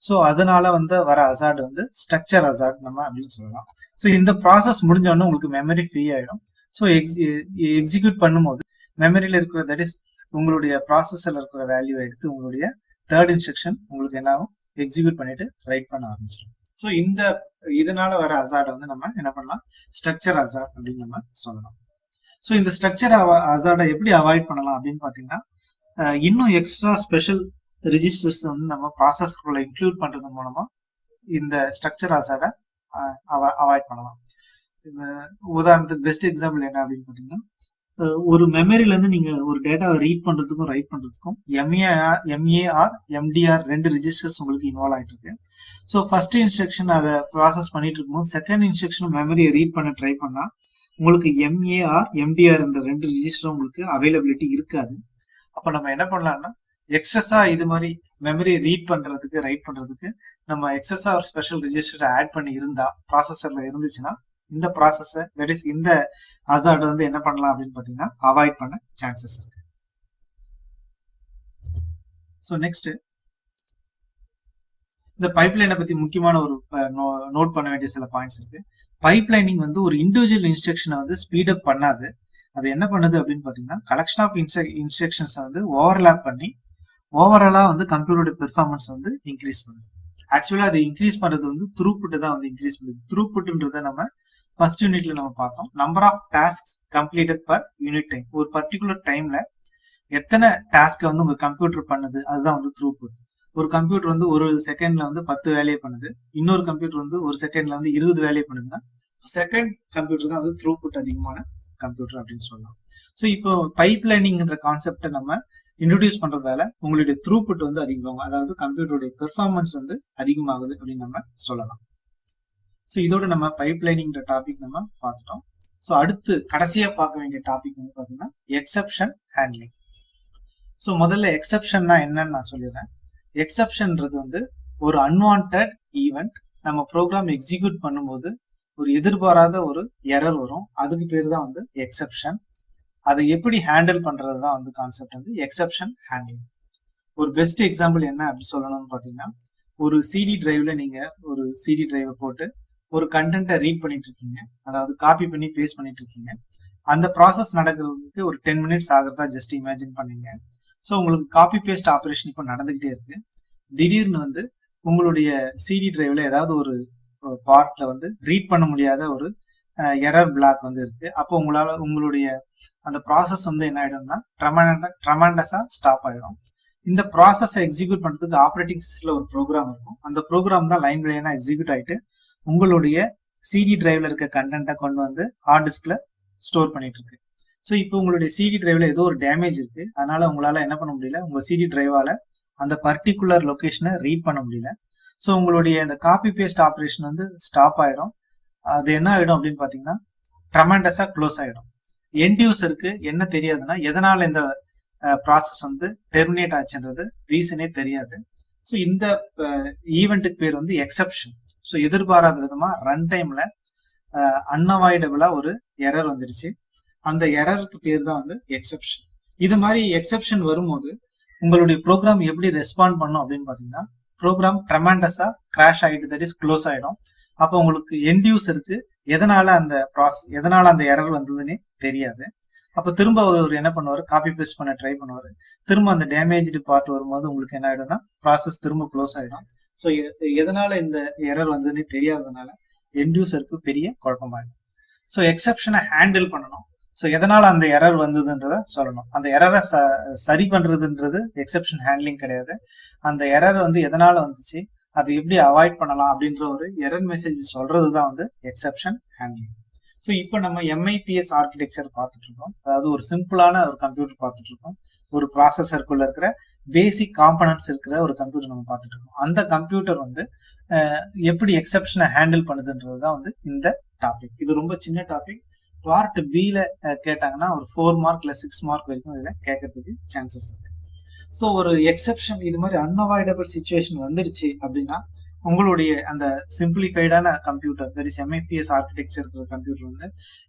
ஸோ அதனால வந்து வர ஹசார்ட் வந்து ஸ்ட்ரக்சர் ஹசார்ட் நம்ம அப்படின்னு சொல்லலாம். ஸோ இந்த ப்ராசஸ் முடிஞ்சோடனே உங்களுக்கு மெமரி ஃப்ரீ ஆயிடும். ஸோ எக்ஸிக்யூட் பண்ணும்போது மெமரியில இருக்கிற, தட் இஸ் உங்களுடைய ப்ராசஸர்ல இருக்கிற வேல்யூ எடுத்து உங்களுடைய தேர்ட் இன்ஸ்ட்ரக்ஷன் உங்களுக்கு என்ன ஆகும், எக்ஸிக்யூட் பண்ணிட்டு ரைட் பண்ண ஆரம்பிச்சிடும். ஸோ இதனால வர ஹசார்ட் வந்து நம்ம என்ன பண்ணலாம், ஸ்ட்ரக்சர் ஹசார்ட் அப்படின்னு நம்ம சொல்லலாம். ஸோ இந்த ஸ்ட்ரக்சர் ஹசார்டை எப்படி அவாய்ட் பண்ணலாம் அப்படின்னு பார்த்தீங்கன்னா, இன்னும் எக்ஸ்ட்ரா ஸ்பெஷல் ரிஜிஸ்டர்ஸ் வந்து நம்ம ப்ராசஸ்க்குள்ள இன்க்ளூட் பண்றது மூலமா இந்த ஸ்ட்ரக்சர் ஹசார்டை அவாய்ட் பண்ணலாம். உதாரணத்துக்கு பெஸ்ட் எக்ஸாம்பிள் என்ன அப்படின்னு பார்த்தீங்கன்னா, ஒரு மெமரியில இருந்து நீங்க ஒரு டேட்டாவை ரீட் பண்றதுக்கும் ரைட் பண்றதுக்கும் எம்ஏஆர் எம்டிஆர் 2 ரிஜிஸ்டர்ஸ் உங்களுக்கு இன்வால்வ் ஆயிட்டு இருக்கு. ஸோ ஃபர்ஸ்ட் இன்ஸ்ட்ரக்ஷன் அதை ப்ராசஸ் பண்ணிட்டு இருக்கும்போது செகண்ட் இன்ஸ்ட்ரக்ஷன் மெமரியை ரீட் பண்ண ட்ரை பண்ணா உங்களுக்கு எம்ஏஆர் எம்டிஆர் என்ற 2 ரிஜிஸ்டர் உங்களுக்கு அவைலபிலிட்டி இருக்காது. அப்ப நம்ம என்ன பண்ணலாம்னா, எக்ஸஸா இது மாதிரி மெமரி ரீட் பண்றதுக்கு ரைட் பண்றதுக்கு நம்ம எக்ஸஸா ஒரு ஸ்பெஷல் ரிஜிஸ்டர் ஆட் பண்ணி இருந்தா ப்ராசஸர்ல இருந்துச்சுன்னா இந்த ப்ராசஸ் தட் இஸ் இந்த ஹசார்ட் வந்து என்ன பண்ணலாம் அப்படின்னு பாத்தீங்கன்னா அவாய்ட் பண்ண சான்சஸ் இருக்கு. ஸோ நெக்ஸ்ட் இந்த பைப்லைனை பத்தி முக்கியமான ஒரு நோட் பண்ண வேண்டிய சில பாயிண்ட்ஸ் இருக்கு. பைப்லைனிங் வந்து ஒரு இண்டிவிஜுவல் இன்ஸ்ட்ரக்ஷனை வந்து ஸ்பீட் அப் பண்ணாது. அது என்ன பண்ணுது அப்படின்னு பாத்தீங்கன்னா, கலெக்ஷன் ஆஃப் இன்ஸ்ட்ரக்ஷன்ஸ் வந்து ஓவர்லாப் பண்ணி ஓவராலா வந்து கம்ப்யூட்டரோட பெர்ஃபார்மன்ஸ் வந்து இன்க்ரீஸ் பண்ணுது. ஆக்சுவலா அது இன்க்ரீஸ் பண்றது வந்து த்ரூபுட் தான் வந்து இன்க்ரீஸ் பண்ணுது. த்ரூபுட்ன்றத நம்ம ஃபர்ஸ்ட் யூனிட்ல நம்ம பார்த்தோம். Number of task completed per unit time. ஒரு பர்டிகுலர் டைம்ல எத்தனை டாஸ்க் வந்து உங்க கம்ப்யூட்டர் பண்ணுது அதுதான் வந்து த்ரூபுட். ஒரு கம்ப்யூட்டர் வந்து ஒரு செகண்ட்ல வந்து 10 வேலையை பண்ணுது, இன்னொரு கம்ப்யூட்டர் வந்து ஒரு செகண்ட்ல வந்து 20 வேலையை பண்ணுதுன்னா செகண்ட் கம்ப்யூட்டர் தான் வந்து த்ரூபுட் அதிகமான கம்ப்யூட்டர் அப்படின்னு சொல்லலாம். ஸோ இப்போ பைப் லைனிங்ன்ற கான்செப்டை நம்ம இன்ட்ரோடியூஸ் பண்றதால உங்களுடைய த்ரூபுட் வந்து அதிகமாகும், அதாவது கம்ப்யூட்டருடைய பெர்ஃபார்மன்ஸ் வந்து அதிகமாகுது அப்படின்னு நம்ம சொல்லலாம். ஸோ இதோட நம்ம பைப் லைனிங்ன்ற டாபிக் நம்ம பார்த்துட்டோம். ஸோ அடுத்து கடைசியா பார்க்க வேண்டிய டாபிக் வந்து பாத்தீங்கன்னா எக்ஸப்ஷன் ஹேண்ட்லிங். ஸோ முதல்ல எக்ஸப்ஷன்னா என்னன்னு நான் சொல்லிடுறேன். எக்ஸப்ஷன்ன்றது வந்து ஒரு அன்வான்ட் ஈவெண்ட் நம்ம ப்ரோக்ராம் எக்ஸிக்யூட் பண்ணும்போது ஒரு எதிர்பாராத ஒரு எரர் வரும், அதுக்கு பேர் தான் வந்து எக்ஸப்ஷன். அதை எப்படி ஹேண்டில் பண்றது தான் வந்து கான்செப்ட் வந்து எக்ஸப்ஷன் ஹேண்ட்லிங். ஒரு பெஸ்ட் எக்ஸாம்பிள் என்ன அப்படி சொல்லணும்னு பாத்தீங்கன்னா, ஒரு சிடி டிரைவ்ல நீங்க ஒரு சிடி டிரைவை போட்டு ஒரு கண்டென்ட்டை ரீட் பண்ணிட்டு இருக்கீங்க, அதாவது காப்பி பண்ணி பேஸ்ட் பண்ணிட்டு இருக்கீங்க. அந்த ப்ராசஸ் நடக்கிறதுக்கு ஒரு 10 மினிட்ஸ் ஆகிறதா ஜஸ்ட் இமேஜின் பண்ணீங்க. ஸோ உங்களுக்கு காப்பி பேஸ்ட் ஆப்ரேஷன் இப்போ நடந்துகிட்டே இருக்கு. திடீர்னு வந்து உங்களுடைய சிடி டிரைவ்ல ஏதாவது ஒரு பார்ட்ல வந்து ரீட் பண்ண முடியாத ஒரு எரர் பிளாக் வந்து இருக்கு. அப்போ உங்களுடைய அந்த ப்ராசஸ் வந்து என்ன ஆயிடும்னா ட்ரமாண்டஸா ஸ்டாப் ஆயிடும். இந்த ப்ராசஸை எக்ஸிக்யூட் பண்றதுக்கு ஆப்ரேட்டிங் சிஸ்டம்ல ஒரு ப்ரோக்ராம் இருக்கும். அந்த ப்ரோக்ராம் தான் லைன் பை லைனா எக்ஸிக்யூட் ஆயிட்டு உங்களுடைய சிடி டிரைவ்ல இருக்க கண்டென்ட்டை கொண்டு வந்து ஹார்ட் டிஸ்க்ல ஸ்டோர் பண்ணிட்டு இருக்கு. ஸோ இப்போ உங்களுடைய சிடி டிரைவ்ல ஏதோ ஒரு டேமேஜ் இருக்கு, அதனால உங்களால என்ன பண்ண முடியல, உங்க சிடி டிரைவால அந்த பர்டிகுலர் லொகேஷனை ரீட் பண்ண முடியல. ஸோ உங்களுடைய அந்த காப்பி பேஸ்ட் ஆப்ரேஷன் வந்து ஸ்டாப் ஆயிடும். அது என்ன ஆயிடும் அப்படின்னு பாத்தீங்கன்னா ட்ரமாண்டஸா க்ளோஸ் ஆயிடும். எண்ட் யூசருக்கு என்ன தெரியாதுன்னா எதனால இந்த ப்ராசஸ் வந்து டெர்மினேட் ஆச்சுன்றது ரீசனே தெரியாது. ஸோ இந்த ஈவெண்ட்டுக்கு பேர் வந்து எக்ஸப்ஷன். ஸோ எதிர்பாராத விதமா ரன் டைம்ல அன்அவாய்டபிளா ஒரு எரர் வந்துருச்சு, அந்த எரருக்கு பேர் தான் வந்து எக்ஸப்ஷன். இது மாதிரி எக்ஸப்ஷன் வரும்போது உங்களுடைய ப்ரோக்ராம் எப்படி ரெஸ்பாண்ட் பண்ணும் அப்படின்னு பாத்தீங்கன்னா, ப்ரோக்ராம் ட்ரமாண்டஸா கிராஷ் ஆயிட்டு தட் இஸ் க்ளோஸ் ஆயிடும். அப்போ உங்களுக்கு எண்ட் யூசருக்கு எதனால அந்த எரர் வந்ததுன்னே தெரியாது. அப்ப திரும்ப அவர் என்ன பண்ணுவாரு, காப்பி பேஸ்ட் பண்ண ட்ரை பண்ணுவாரு. திரும்ப அந்த டேமேஜ்டு பார்ட் வரும்போது உங்களுக்கு என்ன ஆயிடும்னா ப்ராசஸ் திரும்ப க்ளோஸ் ஆயிடும். ஸோ எதனால இந்த எரர் வந்ததுன்னே தெரியாததுனால எண்ட் யூசருக்கு பெரிய குழப்பமாயிடும். ஸோ எக்ஸப்ஷனை ஹேண்டில் பண்ணணும். ஸோ எதனால அந்த எரர் வந்ததுன்றத சொல்லணும். அந்த எரரை சரி பண்றதுன்றது எக்ஸப்ஷன் ஹேண்ட்லிங் கிடையாது. அந்த எரர் வந்து எதனால வந்துச்சு, அதை எப்படி அவாய்ட் பண்ணலாம் அப்படின்ற ஒரு எரர் மெசேஜ் சொல்றது தான் வந்து எக்ஸப்ஷன் ஹேண்ட்லிங். ஸோ இப்போ நம்ம எம்ஐபிஎஸ் ஆர்கிடெக்சர் பார்த்துட்டு இருக்கோம். அதாவது ஒரு சிம்பிளான ஒரு கம்ப்யூட்டர் பார்த்துட்டு இருக்கோம். ஒரு ப்ராசஸருக்குள்ள இருக்கிற பேசிக் காம்பனன்ட்ஸ் இருக்கிற ஒரு கம்ப்யூட்டர் நம்ம பார்த்துட்டு இருக்கோம். அந்த கம்ப்யூட்டர் வந்து எப்படி எக்ஸப்ஷனை ஹேண்டில் பண்ணுதுன்றது தான் வந்து இந்த டாபிக். இது ரொம்ப சின்ன டாபிக். பார்ட் பில கேட்டாங்கன்னா ஒரு 4 மார்க் இல்ல 6 மார்க் வரைக்கும் இதில் கேட்கறதுக்கு சான்சஸ் இருக்கு. ஸோ ஒரு எக்ஸப்ஷன் இது மாதிரி அன்அவாய்டபிள் சிச்சுவேஷன் வந்துடுச்சு அப்படின்னா உங்களுடைய அந்த சிம்பிளிஃபைடான computer that is MIPS architecture இருக்கிற கம்ப்யூட்டர் வந்து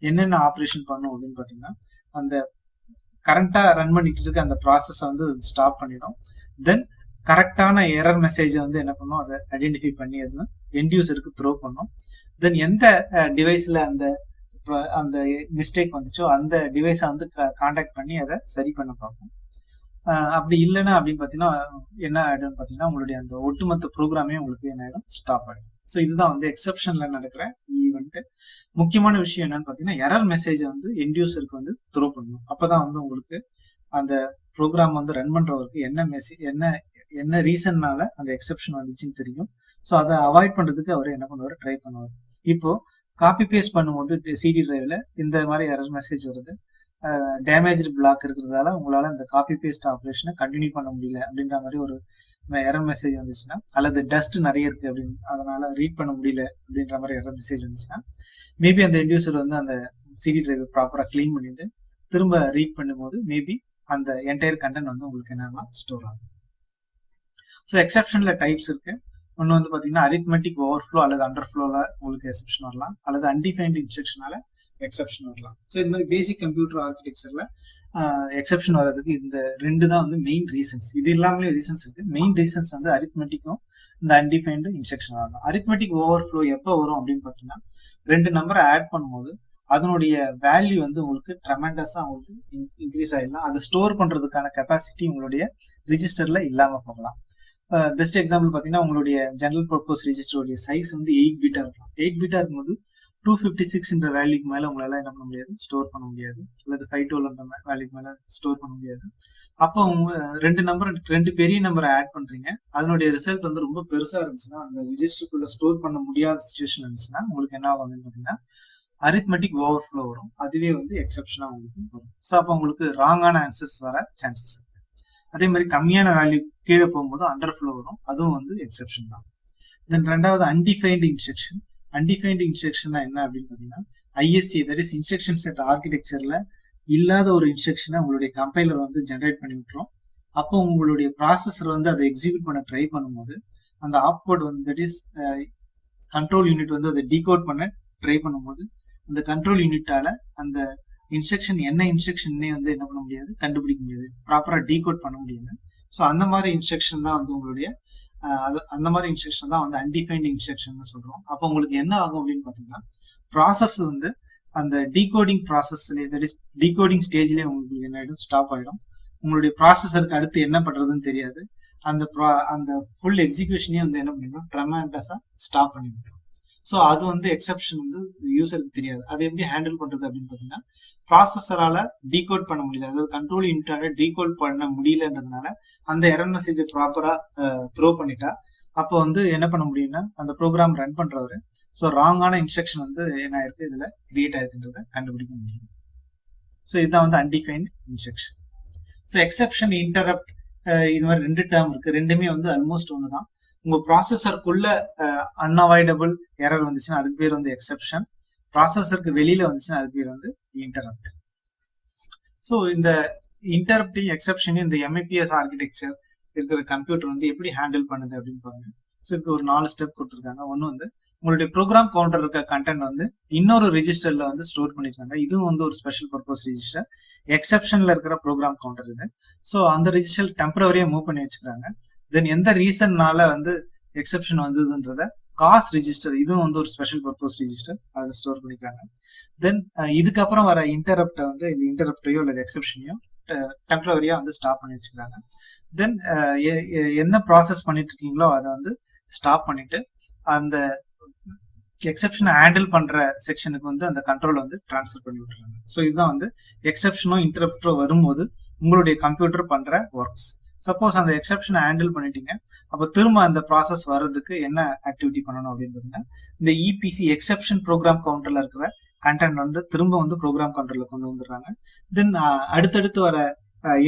என்னென்ன ஆப்ரேஷன் பண்ணும் அப்படின்னு பார்த்தீங்கன்னா, அந்த கரண்டா ரன் பண்ணிட்டு இருக்க அந்த ப்ராசஸை வந்து ஸ்டாப் பண்ணிடும். தென் கரெக்டான எரர் மெசேஜை வந்து என்ன பண்ணும், அதை ஐடென்டிஃபை பண்ணி அது எண்ட் யூசருக்கு த்ரோ பண்ணும். தென் எந்த டிவைஸ்ல அந்த மிஸ்டேக் வந்துச்சோ அந்த டிவைஸை வந்து கான்டாக்ட் பண்ணி அதை சரி பண்ண பார்ப்போம். அப்படி இல்லைன்னா அப்படின்னு பார்த்தீங்கன்னா என்ன ஆயிடும்னு பார்த்தீங்கன்னா உங்களுடைய அந்த ஒட்டுமொத்த ப்ரோக்ராமே உங்களுக்கு என்ன ஆயிடும், ஸ்டாப் ஆயிடும். ஸோ இதுதான் வந்து எக்ஸப்ஷன்ல நடக்கிற ஈவெண்ட். முக்கியமான விஷயம் என்னன்னு பாத்தீங்கன்னா எரர் மெசேஜ் வந்து எண்ட் யூசருக்கு வந்து த்ரோ பண்ணணும். அப்பதான் வந்து உங்களுக்கு அந்த ப்ரோக்ராம் வந்து ரன் பண்றவருக்கு என்ன மெசேஜ் என்ன ரீசன்னால அந்த எக்ஸப்ஷன் வந்துச்சுன்னு தெரியும். ஸோ அதை அவாய்ட் பண்றதுக்கு அவர் என்ன பண்ணுவார், ட்ரை பண்ணுவார். இப்போ காப்பி பேஸ்ட் பண்ணும்போது சிடி டிரைவ்ல இந்த மாதிரி எரர் மெசேஜ் வருது, டேமேஜ் பிளாக் இருக்கிறதால உங்களால இந்த காப்பி பேஸ்ட் ஆப்ரேஷனை கண்டினியூ பண்ண முடியல அப்படின்ற மாதிரி ஒரு எரர் மெசேஜ் வந்துச்சுன்னா, அல்லது டஸ்ட் நிறைய இருக்கு அப்படின்னு அதனால ரீட் பண்ண முடியல அப்படின்ற மாதிரி எரர் மெசேஜ் வந்துச்சுன்னா, மேபி அந்த எண்ட் யூசர் வந்து அந்த சிடி டிரைவ் ப்ராப்பரா கிளீன் பண்ணிட்டு திரும்ப ரீட் பண்ணும்போது மேபி அந்த என்டையர் கண்டென்ட் வந்து உங்களுக்கு என்னன்னா ஸ்டோர் ஆகும். ஸோ எக்ஸப்ஷன்ல டைப்ஸ் இருக்கு. ஒன்று வந்து பாத்தீங்கன்னா அரித்மெட்டிக் ஓவர்ஃப்ளோ அல்லது அண்டர்ஃப்ளோல உங்களுக்கு எக்ஸப்ஷன் வரலாம், அல்லது அன்டிஃபைன்டு இன்ஸ்ட்ரக்ஷனால எக்ஸப்ஷன் வரலாம். ஸோ இது மாதிரி பேசிக் கம்ப்யூட்டர் ஆர்கிடெக்சர்ல எக்ஸப்ஷன் வர்றதுக்கு இந்த ரெண்டு தான் வந்து மெயின் ரீசன்ஸ். இது இல்லாமலே ரீசன்ஸ் இருக்கு. மெயின் ரீசன்ஸ் வந்து அரித்மெட்டிக்கும் இந்த அன்டிஃபைன்டு இன்ஸ்ட்ரக்ஷன் ஆகும். அரித்மெட்டிக் ஓவர்ஃப்ளோ எப்போ வரும் அப்படின்னு பாத்தீங்கன்னா, ரெண்டு நம்பரை ஆட் பண்ணும்போது அதனுடைய வேல்யூ வந்து உங்களுக்கு ட்ரெமெண்டஸா உங்களுக்கு இன்க்ரீஸ் ஆயிடலாம். அதை ஸ்டோர் பண்றதுக்கான கெப்பாசிட்டி உங்களுடைய ரிஜிஸ்டர்ல இல்லாம போகலாம். பெஸ்ட் எக்ஸாம்பிள் பாத்தீங்கன்னா, உங்களுடைய ஜெனரல் பர்பஸ் ரிஜிஸ்டருடைய சைஸ் வந்து 8 பிட்டா இருக்கலாம். 8 பிட்டா இருக்கும்போது 256 வேல்யூக்கு மேல உங்களால என்ன பண்ண முடியாது, ஸ்டோர் பண்ண முடியாது, அல்லது 512 வேல்யூக்கு மேல ஸ்டோர் பண்ண முடியாது. அப்போ உங்க ரெண்டு பெரிய நம்பரை ஆட் பண்றீங்க, அதனுடைய ரிசல்ட் வந்து ரொம்ப பெருசா இருந்துச்சுன்னா, அந்த ரிஜிஸ்டருக்குள்ள ஸ்டோர் பண்ண முடியாத சிச்சுவேஷன் இருந்துச்சுன்னா உங்களுக்கு என்ன ஆகும் பாத்தீங்கன்னா அரித்மெட்டிக் ஓவர்ஃப்ளோ வரும். அதுவே வந்து எக்ஸப்ஷனா உங்களுக்கு வரும். ஸோ அப்போ உங்களுக்கு ராங்கான ஆன்சர்ஸ் வர சான்சஸ் இருக்கு. அதே மாதிரி கம்மியான வேல்யூ கீழே போகும்போது அண்டர்ஃப்ளோ வரும், அதுவும் வந்து எக்ஸப்ஷன் தான். தென் ரெண்டாவது அன்டிஃபைன்டு இன்ஸ்ட்ரக்ஷன். அன்டிஃபைன்டு இன்ஸ்ட்ரக்ஷன் என்ன அப்படின்னு பாத்தீங்கன்னா, ISC that is instruction set ஆர்கிடெக்சர்ல இல்லாத ஒரு இன்ஸ்ட்ரக்ஷனை உங்களுடைய கம்பைலர் வந்து ஜென்ரேட் பண்ணி விட்டுரும். அப்போ உங்களுடைய ப்ராசஸர் வந்து அதை எக்ஸிக்யூட் பண்ண ட்ரை பண்ணும்போது அந்த ஆப்கோட் வந்து தட் இஸ் கண்ட்ரோல் யூனிட் வந்து அதை டீகோட் பண்ண ட்ரை பண்ணும்போது அந்த கண்ட்ரோல் யூனிட்டால அந்த இன்ஸ்ட்ரக்ஷன் என்ன இன்ஸ்ட்ரக்ஷன்னே வந்து என்ன பண்ண முடியாது, கண்டுபிடிக்க முடியாது, ப்ராப்பரா டீகோட் பண்ண முடியாது. ஸோ அந்த மாதிரி இன்ஸ்ட்ரக்ஷன் தான் வந்து உங்களுடைய அந்த மாதிரி இன்ஸ்ட்ரக்ஷன் தான் வந்து அன்டிஃபைன்டு இன்ஸ்ட்ரக்ஷன் சொல்றோம். அப்போ உங்களுக்கு என்ன ஆகும் அப்படின்னு பாத்தீங்கன்னா, ப்ராசஸ் வந்து அந்த டீகோடிங் ப்ராசஸ்லேயே தட் இஸ் டீகோடிங் ஸ்டேஜ்லேயே உங்களுக்கு என்ன ஆயிடும், ஸ்டாப் ஆயிடும். உங்களுடைய ப்ராசஸருக்கு அடுத்து என்ன பண்றதுன்னு தெரியாது. அந்த ஃபுல் எக்ஸிகியூஷனே வந்து என்ன பண்ணிடும், ட்ரெமெண்டஸா ஸ்டாப் பண்ணிவிடும். ஸோ அது வந்து எக்ஸப்ஷன் வந்து யூசருக்கு தெரியாது. அதை எப்படி ஹேண்டில் பண்றது அப்படின்னு பாத்தீங்கன்னா, ப்ராசஸரால டீகோட் பண்ண முடியல, அதாவது கண்ட்ரோல் யூனிட்டால டீகோட் பண்ண முடியலன்றதுனால அந்த எரர் மெசேஜை ப்ராப்பரா த்ரோ பண்ணிட்டா அப்போ வந்து என்ன பண்ண முடியும்னா, அந்த ப்ரோக்ராம் ரன் பண்றவரு ஸோ ராங்கான இன்ஸ்ட்ரக்ஷன் வந்து என்ன ஆயிருக்கு, இதுல கிரியேட் ஆயிருக்குன்றத கண்டுபிடிக்க முடியும். ஸோ இதுதான் வந்து undefined instruction. So exception, interrupt, இது மாதிரி ரெண்டு டேர்ம் இருக்கு. ரெண்டுமே வந்து ஆல்மோஸ்ட் ஒன்று தான். உங்க ப்ராசஸருக்குள்ள அன்அவாய்டபிள் எரர் வந்துச்சுன்னா அதுக்கு பேர் வந்து எக்ஸப்ஷன். ப்ராசஸருக்கு வெளியில வந்துச்சுன்னா அதுக்கு பேர் வந்து இன்டரப்ட். ஸோ இந்த இன்டரப்டையும் எக்ஸப்ஷனையும் இந்த எம்ஐபிஎஸ் ஆர்கிடெக்சர் இருக்கிற கம்ப்யூட்டர் வந்து எப்படி ஹேண்டில் பண்ணுது அப்படின்னு பாருங்க. ஸோ இதுக்கு ஒரு 4 ஸ்டெப் கொடுத்துருக்காங்க. ஒன்று வந்து உங்களுடைய ப்ரோக்ராம் கவுண்டர் இருக்க கண்டென்ட் வந்து இன்னொரு ரிஜிஸ்டர்ல வந்து ஸ்டோர் பண்ணிருக்காங்க. இதுவும் வந்து ஒரு ஸ்பெஷல் பர்பஸ் ரிஜிஸ்டர், எக்ஸப்ஷன்ல இருக்கிற ப்ரோக்ராம் கவுண்டர் இது. ஸோ அந்த ரிஜிஸ்டர் டெம்பரரியா மூவ் பண்ணி வச்சுக்கிறாங்க. தென் எந்த ரீசன்னால வந்து எக்ஸப்ஷன் வந்ததுன்றத காஸ் ரிஜிஸ்டர், இதுவும் வந்து ஒரு ஸ்பெஷல் பர்பஸ் ரிஜிஸ்டர், அதுல ஸ்டோர் பண்ணிக்கிறாங்க. தென் இதுக்கப்புறம் வர இன்டரப்டை வந்து இன்டரப்டையோ அல்லது எக்ஸப்ஷனையோ டெம்பரரியா வந்து ஸ்டாப் பண்ணி வச்சுக்கிறாங்க. தென் என்ன ப்ராசஸ் பண்ணிட்டு இருக்கீங்களோ அதை வந்து ஸ்டாப் பண்ணிட்டு அந்த எக்ஸப்ஷனை ஹேண்டில் பண்ற செக்ஷனுக்கு வந்து அந்த கண்ட்ரோல் வந்து டிரான்ஸ்ஃபர் பண்ணி விட்டுறாங்க. ஸோ இதுதான் வந்து எக்ஸப்ஷனோ இன்டரப்டோ வரும்போது உங்களுடைய கம்ப்யூட்டர் பண்ற ஒர்க்ஸ். சப்போஸ் அந்த எக்ஸப்ஷனை ஹேண்டில் பண்ணிட்டீங்க, அப்போ திரும்ப அந்த ப்ராசஸ் வர்றதுக்கு என்ன ஆக்டிவிட்டி பண்ணணும் அப்படின்னு பாத்தீங்கன்னா, இந்த இபிசி எக்ஸப்ஷன் ப்ரோக்ராம் கவுண்டர்ல இருக்கிற கண்டென்ட் வந்து திரும்ப வந்து ப்ரோக்ராம் கவுண்டர்ல கொண்டு வந்துடுறாங்க. தென் அடுத்தடுத்து வர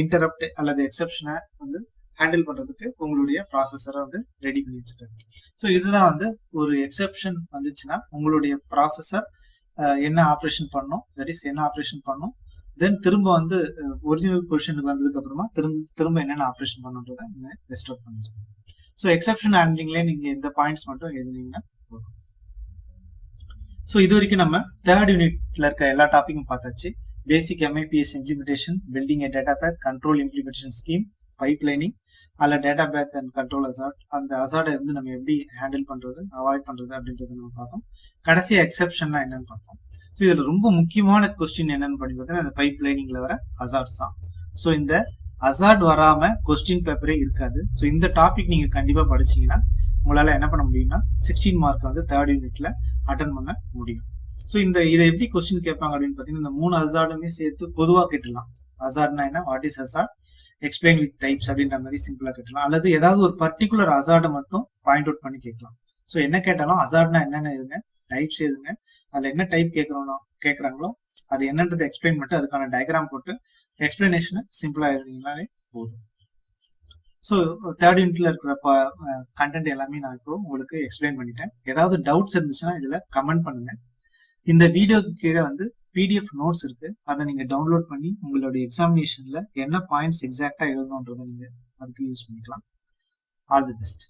இன்டரப்ட் அல்லது எக்ஸப்ஷனை வந்து ஹேண்டில் பண்றதுக்கு உங்களுடைய ப்ராசஸரை வந்து ரெடி பண்ணி வச்சுருக்காங்க. ஸோ இதுதான் வந்து ஒரு எக்ஸப்ஷன் வந்துச்சுன்னா உங்களுடைய ப்ராசஸர் என்ன ஆப்ரேஷன் பண்ணும், தட் இஸ் என்ன ஆப்ரேஷன் பண்ணும், தென் திரும்ப வந்து ஒரிஜினல் பொசிஷனுக்கு வந்ததுக்கு அப்புறமா திரும்ப என்னென்ன ஆப்ரேஷன் பண்ணுன்றதை ரெஸ்டோர் பண்ணுறது. ஸோ எக்ஸப்ஷன் ஹேண்ட்லிங்லேயே நீங்க இந்த பாயிண்ட்ஸ் மட்டும் எழுதினீங்கன்னா போதும். ஸோ இது வரைக்கும் நம்ம 3rd யூனிட்ல இருக்க எல்லா டாப்பிக்கும் பார்த்தாச்சு. Basic MIPS implementation, building a data path, control implementation scheme, pipelining, அல்ல data path and control hazard. அந்த அசார்டை வந்து நம்ம எப்படி ஹேண்டில் பண்றது, அவாய்ட் பண்றது அப்படின்றத நம்ம பார்த்தோம். கடைசி எக்ஸப்ஷன்னா என்னன்னு பார்த்தோம். ஸோ இதுல ரொம்ப முக்கியமான கொஸ்டின் என்னன்னு பண்ணி பார்த்தீங்கன்னா, இந்த பைப் லைனிங்ல வர அசார்ட்ஸ் தான். ஸோ இந்த அசார்ட் வராம கொஸ்டின் பேப்பரே இருக்காது. ஸோ இந்த டாபிக் நீங்க கண்டிப்பா படிச்சீங்கன்னா உங்களால என்ன பண்ண முடியும்னா 16 மார்க் வந்து தேர்ட் யூனிட்ல அட்டன் பண்ண முடியும். ஸோ இதை எப்படி கொஸ்டின் கேட்பாங்க அப்படின்னு பார்த்தீங்கன்னா, இந்த 3 ஹசார்டுமே சேர்த்து பொதுவாக கேட்டுடலாம். ஹசார்ட்னா என்ன, what is hazard, explain with types அப்படின்ற மாதிரி சிம்பிளா கேட்டலாம். அல்லது ஏதாவது ஒரு பர்டிகுலர் ஹசார்டை மட்டும் பாயிண்ட் அவுட் பண்ணி கேட்கலாம். ஸோ என்ன கேட்டாலும் ஹசார்ட்னா என்னென்ன எழுதுங்க, டைப்ஸ் எழுதுங்க, அதுல என்ன டைப் கேட்கறாங்களோ அது என்னன்றதை எக்ஸ்பிளைன் பண்ணிட்டு அதுக்கான டயக்ராம் போட்டு எக்ஸ்பிளனேஷனை சிம்பிளா எழுதிங்கனாலே போதும். ஸோ தேர்ட் யூனிட்ல இருக்கிற கண்டென்ட் எல்லாமே நான் இப்போ உங்களுக்கு எக்ஸ்பிளைன் பண்ணிட்டேன். ஏதாவது டவுட்ஸ் இருந்துச்சுன்னா இதுல கமெண்ட் பண்ணுங்க. இந்த வீடியோக்கு கீழே வந்து PDF நோட்ஸ் இருக்கு, அதை நீங்க டவுன்லோட் பண்ணி உங்களுடைய எக்ஸாமினேஷன்ல என்ன பாயிண்ட்ஸ் எக்ஸாக்டா எழுதணுன்றதை நீங்க அதுக்கு யூஸ் பண்ணிக்கலாம். All the best.